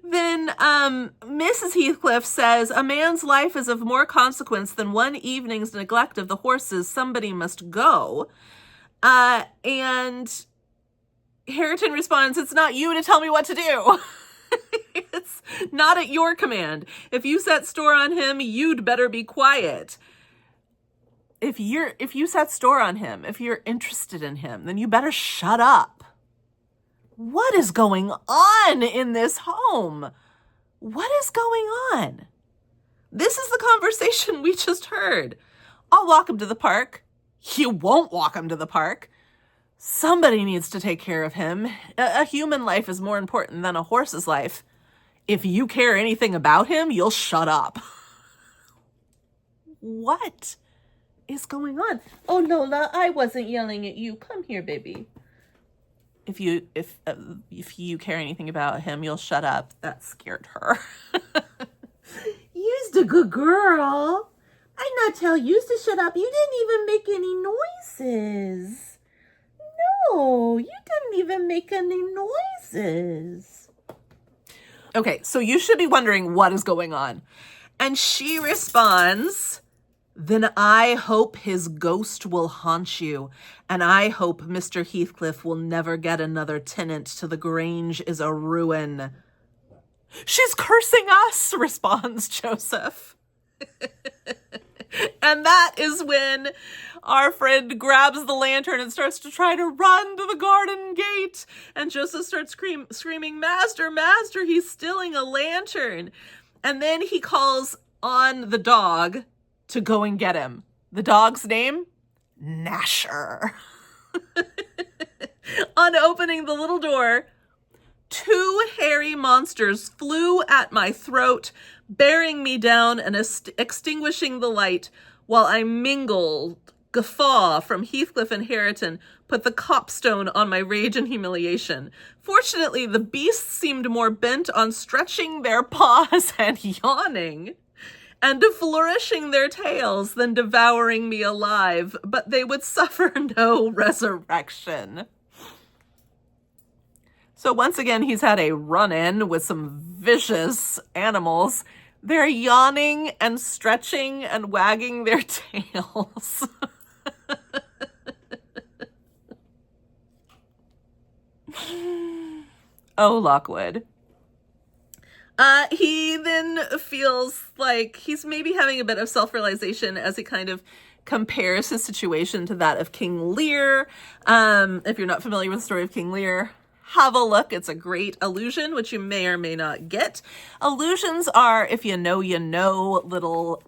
then Mrs. Heathcliff says, "A man's life is of more consequence than one evening's neglect of the horses. Somebody must go." And Hareton responds, "It's not you to tell me what to do." It's not at your command. If you set store on him, you'd better be quiet. If you set store on him, if you're interested in him, then you better shut up. What is going on in this home? What is going on? This is the conversation we just heard. "I'll walk him to the park." You won't walk him to the park. Somebody needs to take care of him. A human life is more important than a horse's life. If you care anything about him, you'll shut up. What is going on? "Oh, Lola, I wasn't yelling at you. Come here, baby." If you care anything about him, you'll shut up. That scared her. "You's the good girl. I not tell you to shut up. You didn't even make any noises. No, you didn't even make any noises." Okay, so you should be wondering what is going on. And she responds, "Then I hope his ghost will haunt you, and I hope Mr. Heathcliff will never get another tenant till the Grange is a ruin." "She's cursing us," responds Joseph. And that is when our friend grabs the lantern and starts to try to run to the garden gate. And Joseph starts screaming, "Master, master, he's stealing a lantern." And then he calls on the dog to go and get him. The dog's name? Gnasher. On opening the little door, two hairy monsters flew at my throat, bearing me down and extinguishing the light, while I mingled guffaw from Heathcliff and Hareton, put the copstone on my rage and humiliation. Fortunately, the beasts seemed more bent on stretching their paws and yawning, and flourishing their tails than devouring me alive, but they would suffer no resurrection. So once again, he's had a run-in with some vicious animals. They're yawning and stretching and wagging their tails. Oh, Lockwood. He then feels like he's maybe having a bit of self-realization as he kind of compares his situation to that of King Lear. If you're not familiar with the story of King Lear, have a look. It's a great illusion, which you may or may not get. Illusions are, if you know, little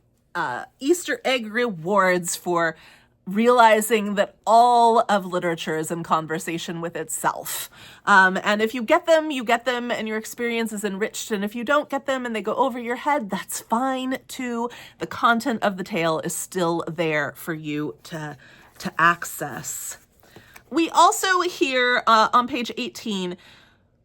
Easter egg rewards for realizing that all of literature is in conversation with itself. And if you get them, and your experience is enriched. And if you don't get them and they go over your head, that's fine too. The content of the tale is still there for you to access. We also hear on page 18,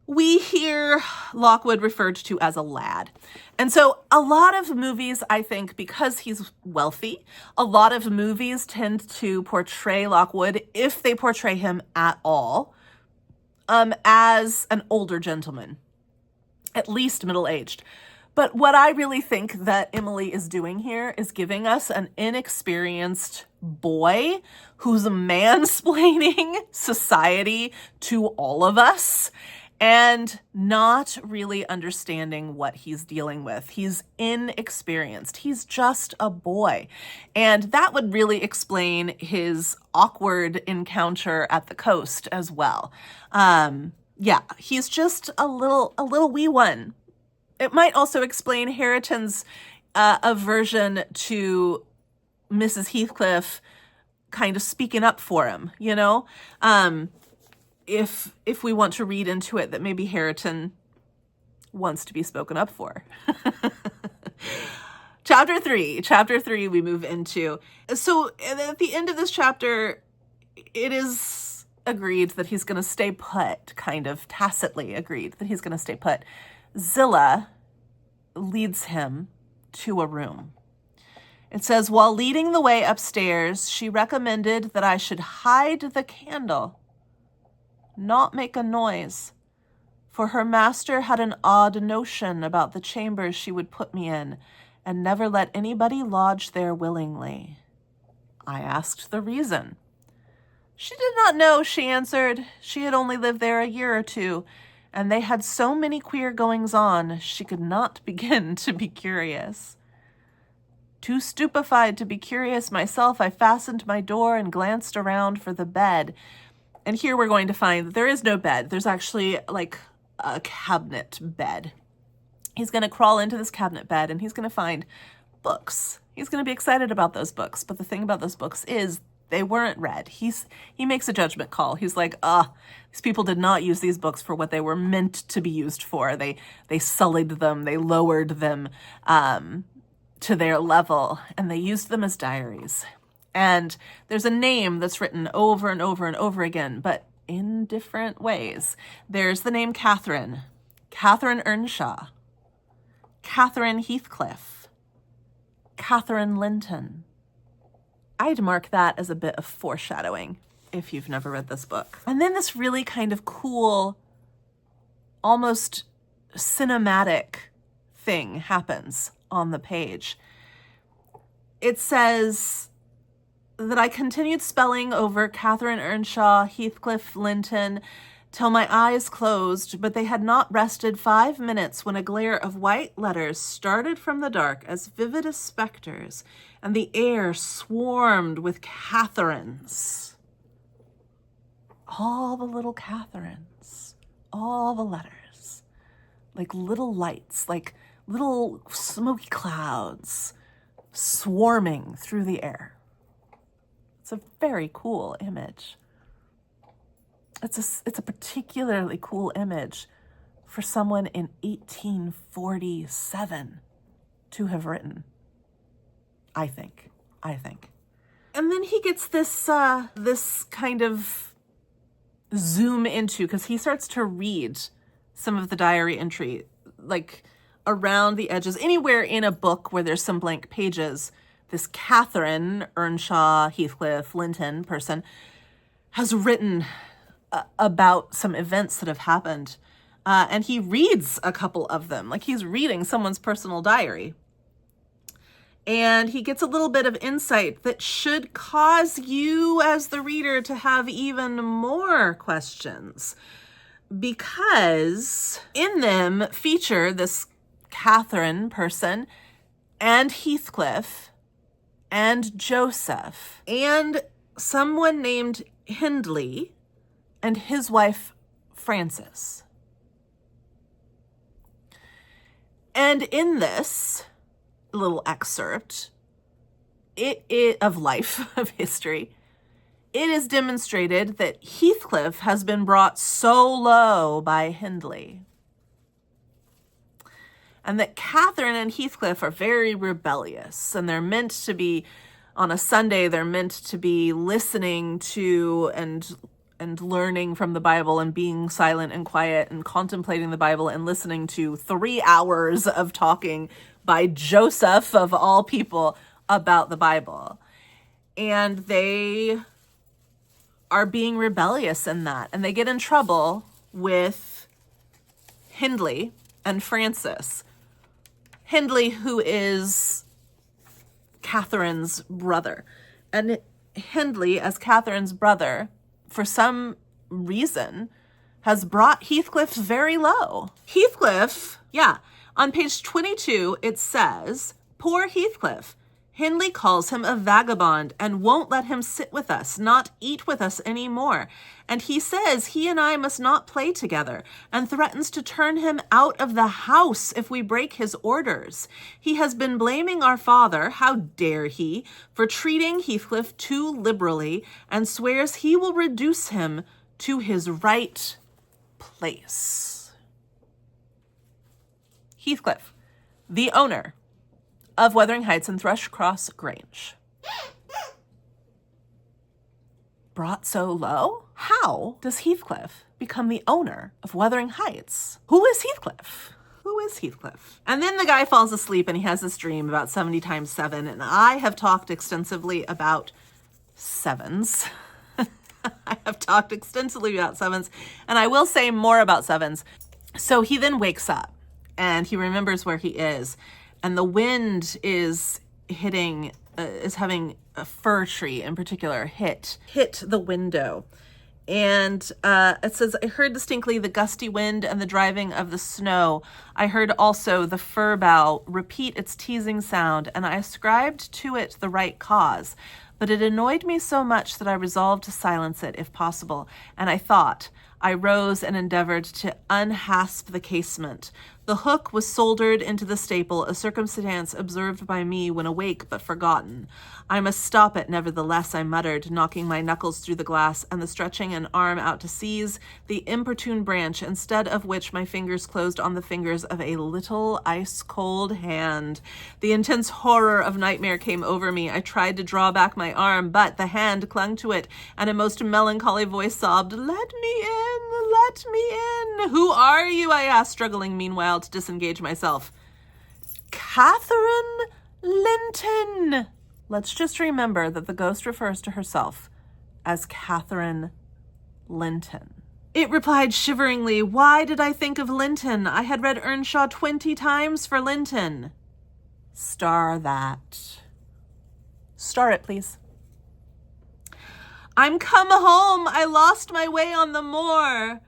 we hear Lockwood referred to as a lad. And so a lot of movies, I think, because he's wealthy, a lot of movies tend to portray Lockwood, if they portray him at all, as an older gentleman, at least middle-aged. But what I really think that Emily is doing here is giving us an inexperienced boy who's mansplaining society to all of us and not really understanding what he's dealing with. He's inexperienced. He's just a boy. And that would really explain his awkward encounter at the coast as well. Yeah, he's just a little wee one. It might also explain Hareton's aversion to Mrs. Heathcliff kind of speaking up for him, you know? If we want to read into it that maybe Hareton wants to be spoken up for. Chapter 3, we move into. So at the end of this chapter, it is agreed that he's going to stay put, kind of tacitly agreed that he's going to stay put. Zillah leads him to a room. It says, while leading the way upstairs, she recommended that I should hide the candle, not make a noise, for her master had an odd notion about the chambers she would put me in, and never let anybody lodge there willingly. I asked the reason. She did not know, she answered. She had only lived there a year or two, and they had so many queer goings-on, she could not begin to be curious. Too stupefied to be curious myself, I fastened my door and glanced around for the bed. And here we're going to find that there is no bed. There's actually like a cabinet bed. He's going to crawl into this cabinet bed and he's going to find books. He's going to be excited about those books. But the thing about those books is they weren't read. He makes a judgment call. He's like, these people did not use these books for what they were meant to be used for. They sullied them. They lowered them to their level, and they used them as diaries. And there's a name that's written over and over and over again, but in different ways. There's the name Catherine Earnshaw, Catherine Heathcliff, Catherine Linton. I'd mark that as a bit of foreshadowing if you've never read this book. And then this really kind of cool, almost cinematic thing happens on the page. It says that I continued spelling over Catherine Earnshaw, Heathcliff, Linton, till my eyes closed, but they had not rested 5 minutes when a glare of white letters started from the dark as vivid as specters, and the air swarmed with Catherines. All the little Catherines, all the letters, like little lights, like little smoky clouds swarming through the air. It's a very cool image. It's a particularly cool image for someone in 1847 to have written. I think. And then he gets this kind of zoom into, because he starts to read some of the diary entry, like around the edges, anywhere in a book where there's some blank pages. This Catherine Earnshaw, Heathcliff, Linton person has written about some events that have happened. And he reads a couple of them, like he's reading someone's personal diary. And he gets a little bit of insight that should cause you as the reader to have even more questions, because in them feature this Catherine person and Heathcliff and Joseph and someone named Hindley and his wife Frances. And in this little excerpt of life, of history, it is demonstrated that Heathcliff has been brought so low by Hindley, and that Catherine and Heathcliff are very rebellious, and they're meant to be, on a Sunday, they're meant to be listening to and learning from the Bible and being silent and quiet and contemplating the Bible and listening to 3 hours of talking by Joseph, of all people, about the Bible. And they are being rebellious in that. And they get in trouble with Hindley and Frances. Hindley, who is Catherine's brother. And Hindley, as Catherine's brother, for some reason, has brought Heathcliff very low. Heathcliff, on page 22, it says, poor Heathcliff. Hindley calls him a vagabond and won't let him sit with us, not eat with us any more. And he says he and I must not play together, and threatens to turn him out of the house if we break his orders. He has been blaming our father, how dare he, for treating Heathcliff too liberally, and swears he will reduce him to his right place. Heathcliff, the owner of Wuthering Heights and Thrushcross Grange. Brought so low? How does Heathcliff become the owner of Wuthering Heights? Who is Heathcliff? Who is Heathcliff? And then the guy falls asleep and he has this dream about 70 times 7, and I have talked extensively about sevens. I have talked extensively about sevens, and I will say more about sevens. So he then wakes up and he remembers where he is, and the wind is hitting, is having a fir tree in particular hit the window. And it says, I heard distinctly the gusty wind and the driving of the snow. I heard also the fir bough repeat its teasing sound, and I ascribed to it the right cause. But it annoyed me so much that I resolved to silence it, if possible, and I rose and endeavored to unhasp the casement. The hook was soldered into the staple, a circumstance observed by me when awake but forgotten. I must stop it, nevertheless, I muttered, knocking my knuckles through the glass, and stretching an arm out to seize the importune branch, instead of which my fingers closed on the fingers of a little ice-cold hand. The intense horror of nightmare came over me. I tried to draw back my arm, but the hand clung to it, and a most melancholy voice sobbed, "Let me in, let me in." "Who are you?" I asked, struggling meanwhile to disengage myself. "Catherine Linton." Let's just remember that the ghost refers to herself as Catherine Linton. It replied shiveringly, "Why did I think of Linton? I had read Earnshaw 20 times for Linton." Star that. Star it, please. "I'm come home. I lost my way on the moor."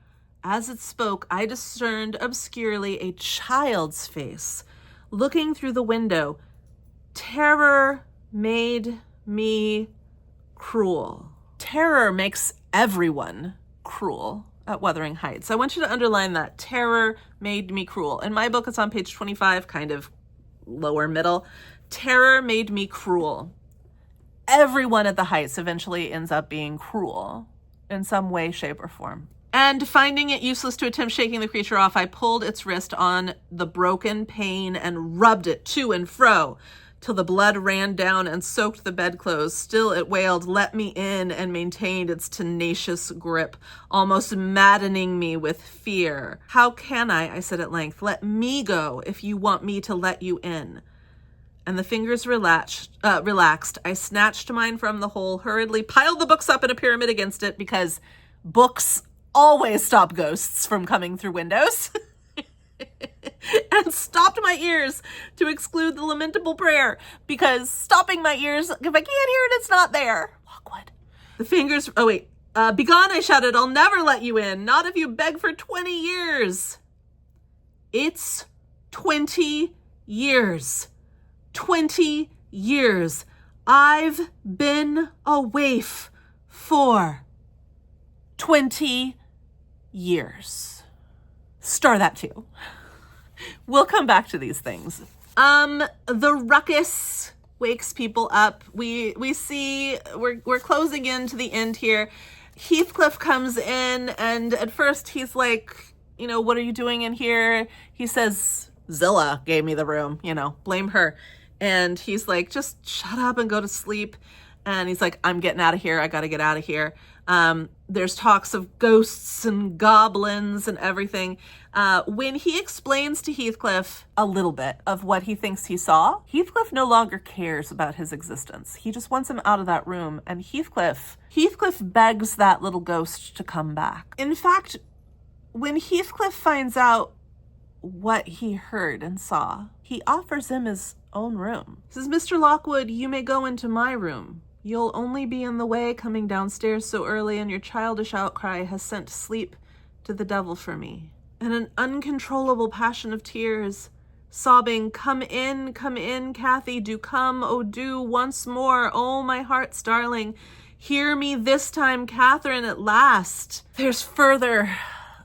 As it spoke, I discerned obscurely a child's face looking through the window. Terror made me cruel. Terror makes everyone cruel at Wuthering Heights. I want you to underline that. Terror made me cruel. In my book, it's on page 25, kind of lower middle. Terror made me cruel. Everyone at the Heights eventually ends up being cruel in some way, shape, or form. And finding it useless to attempt shaking the creature off, I pulled its wrist on the broken pane and rubbed it to and fro till the blood ran down and soaked the bedclothes. Still it wailed, "Let me in," and maintained its tenacious grip, almost maddening me with fear. "How can I said at length. "Let me go if you want me to let you in." And the fingers relaxed. I snatched mine from the hole, hurriedly piled the books up in a pyramid against it, because books always stop ghosts from coming through windows. And stopped my ears to exclude the lamentable prayer, because stopping my ears, if I can't hear it, it's not there. Lockwood. The fingers, begone, I shouted. "I'll never let you in, not if you beg for 20 years. It's 20 years. 20 years. I've been a waif for 20 years. Star that too. We'll come back to these things. The ruckus wakes people up. We see we're closing in to the end here. Heathcliff comes in, and at first he's like, "What are you doing in here?" He says, "Zilla gave me the room, blame her." And he's like, "Just shut up and go to sleep." And he's like, "I'm getting out of here. I got to get out of here." There's talks of ghosts and goblins and everything. When he explains to Heathcliff a little bit of what he thinks he saw, Heathcliff no longer cares about his existence. He just wants him out of that room. And Heathcliff begs that little ghost to come back. In fact, when Heathcliff finds out what he heard and saw, he offers him his own room. He says, "Mr. Lockwood, you may go into my room. You'll only be in the way coming downstairs so early, and your childish outcry has sent sleep to the devil for me." And an uncontrollable passion of tears sobbing, come in, Kathy, do come, oh do, once more, oh my heart's darling, hear me this time, Catherine, at last. There's further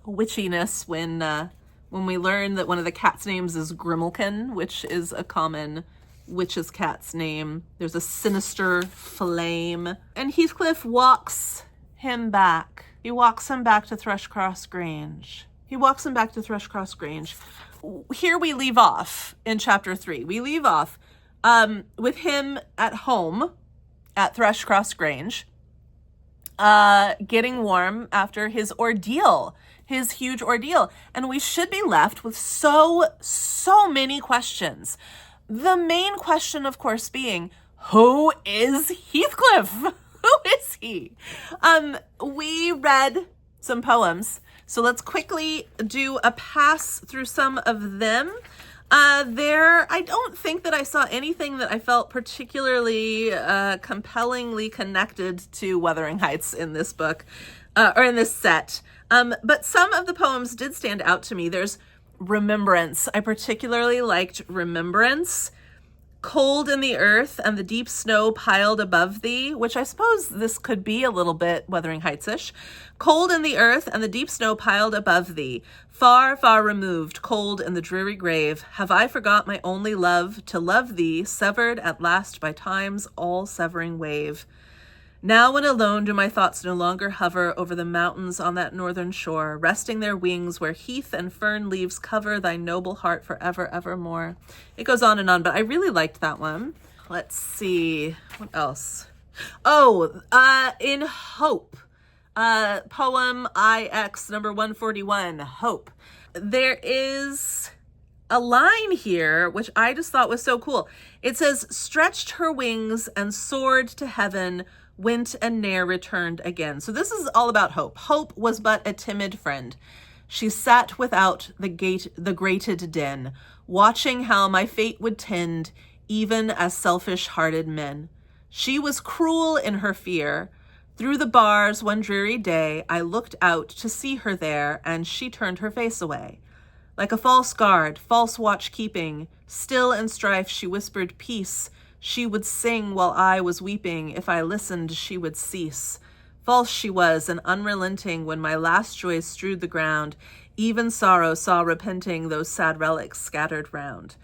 witchiness when we learn that one of the cat's names is Grimalkin, which is a common witch's cat's name. There's a sinister flame. And Heathcliff walks him back. He walks him back to Thrushcross Grange. Here we leave off in chapter 3. We leave off with him at home at Thrushcross Grange, getting warm after his ordeal, his huge ordeal. And we should be left with so many questions. The main question, of course, being, who is Heathcliff? Who is he? We read some poems, so let's quickly do a pass through some of them. I don't think that I saw anything that I felt particularly compellingly connected to Wuthering Heights in this book, or in this set. But some of the poems did stand out to me. There's Remembrance. I particularly liked Remembrance. Cold in the earth and the deep snow piled above thee, which I suppose this could be a little bit Wuthering Heights-ish. Cold in the earth and the deep snow piled above thee, far, far removed, cold in the dreary grave, have I forgot my only love, to love thee, severed at last by time's all-severing wave. Now when alone do my thoughts no longer hover over the mountains on that northern shore, resting their wings where heath and fern leaves cover thy noble heart forever, evermore. It goes on, but I really liked that one. Let's see, what else? Oh, in Hope, poem IX number 141, Hope. There is a line here, which I just thought was so cool. It says, stretched her wings and soared to heaven, went and ne'er returned again. So this is all about Hope. Hope was but a timid friend. She sat without the grated den, watching how my fate would tend, even as selfish-hearted men. She was cruel in her fear. Through the bars one dreary day, I looked out to see her there, and she turned her face away. Like a false guard, false watch keeping, still in strife she whispered peace. She would sing while I was weeping. If I listened, she would cease. False she was and unrelenting when my last joys strewed the ground. Even sorrow saw repenting those sad relics scattered round.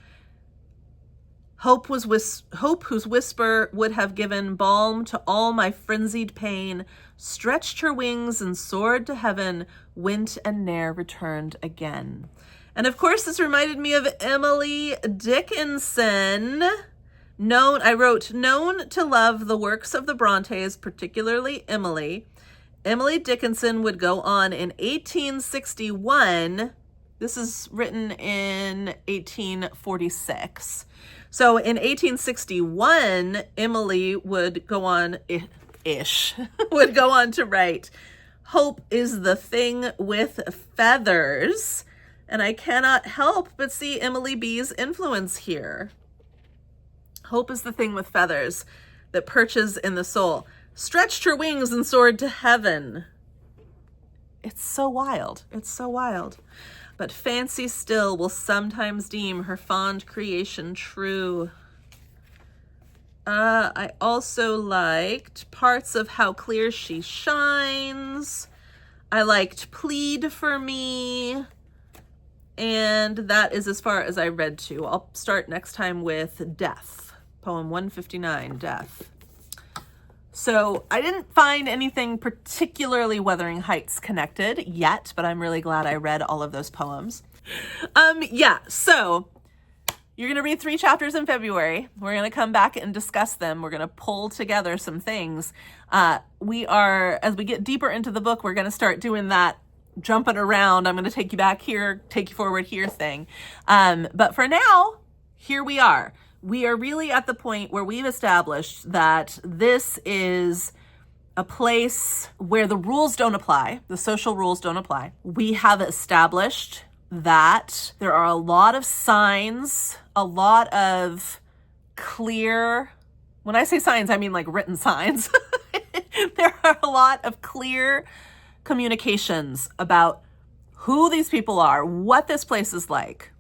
Hope whose whisper would have given balm to all my frenzied pain, stretched her wings and soared to heaven, went and ne'er returned again. And of course, this reminded me of Emily Dickinson. Known to love the works of the Brontes, particularly Emily. Emily Dickinson would go on in 1861. This is written in 1846. So in 1861, Emily would go on, would go on to write, Hope is the thing with feathers. And I cannot help but see Emily B's influence here. Hope is the thing with feathers that perches in the soul. Stretched her wings and soared to heaven. It's so wild. It's so wild. But fancy still will sometimes deem her fond creation true. I also liked parts of How Clear She Shines. I liked Plead for Me. And that is as far as I read to. I'll start next time with Death. Poem 159, Death. So I didn't find anything particularly Wuthering Heights connected yet, but I'm really glad I read all of those poems. So you're going to read 3 chapters in February. We're going to come back and discuss them. We're going to pull together some things. As we get deeper into the book, we're going to start doing that jumping around. I'm going to take you back here, take you forward here thing. But for now, here we are. We are really at the point where we've established that this is a place where the rules don't apply, the social rules don't apply. We have established that there are a lot of signs, a lot of clear, when I say signs, I mean like written signs. There are a lot of clear communications about who these people are, what this place is like.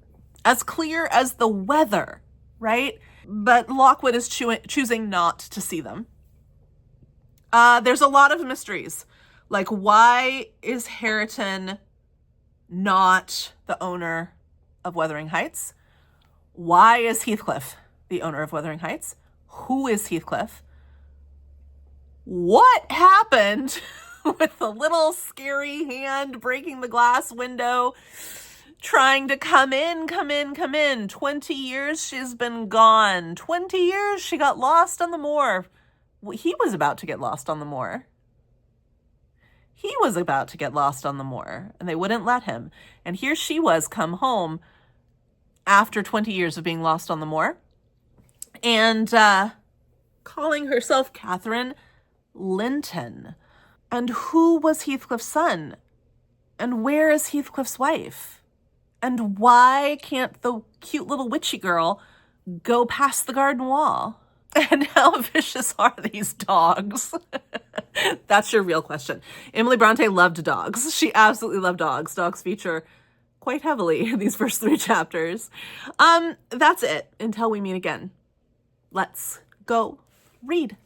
as clear as the weather, right? But Lockwood is choosing not to see them. There's a lot of mysteries. Like, why is Hareton not the owner of Wuthering Heights? Why is Heathcliff the owner of Wuthering Heights? Who is Heathcliff? What happened with the little scary hand breaking the glass window, trying to come in? 20 years she's been gone. 20 years she got lost on the moor. He was about to get lost on the moor. He was about to get lost on the moor, and they wouldn't let him. And here she was, come home after 20 years of being lost on the moor, and calling herself Catherine Linton. And who was Heathcliff's son? And where is Heathcliff's wife? And why can't the cute little witchy girl go past the garden wall? And how vicious are these dogs? That's your real question. Emily Bronte loved dogs. She absolutely loved dogs. Dogs feature quite heavily in these first 3 chapters. That's it. Until we meet again. Let's go read.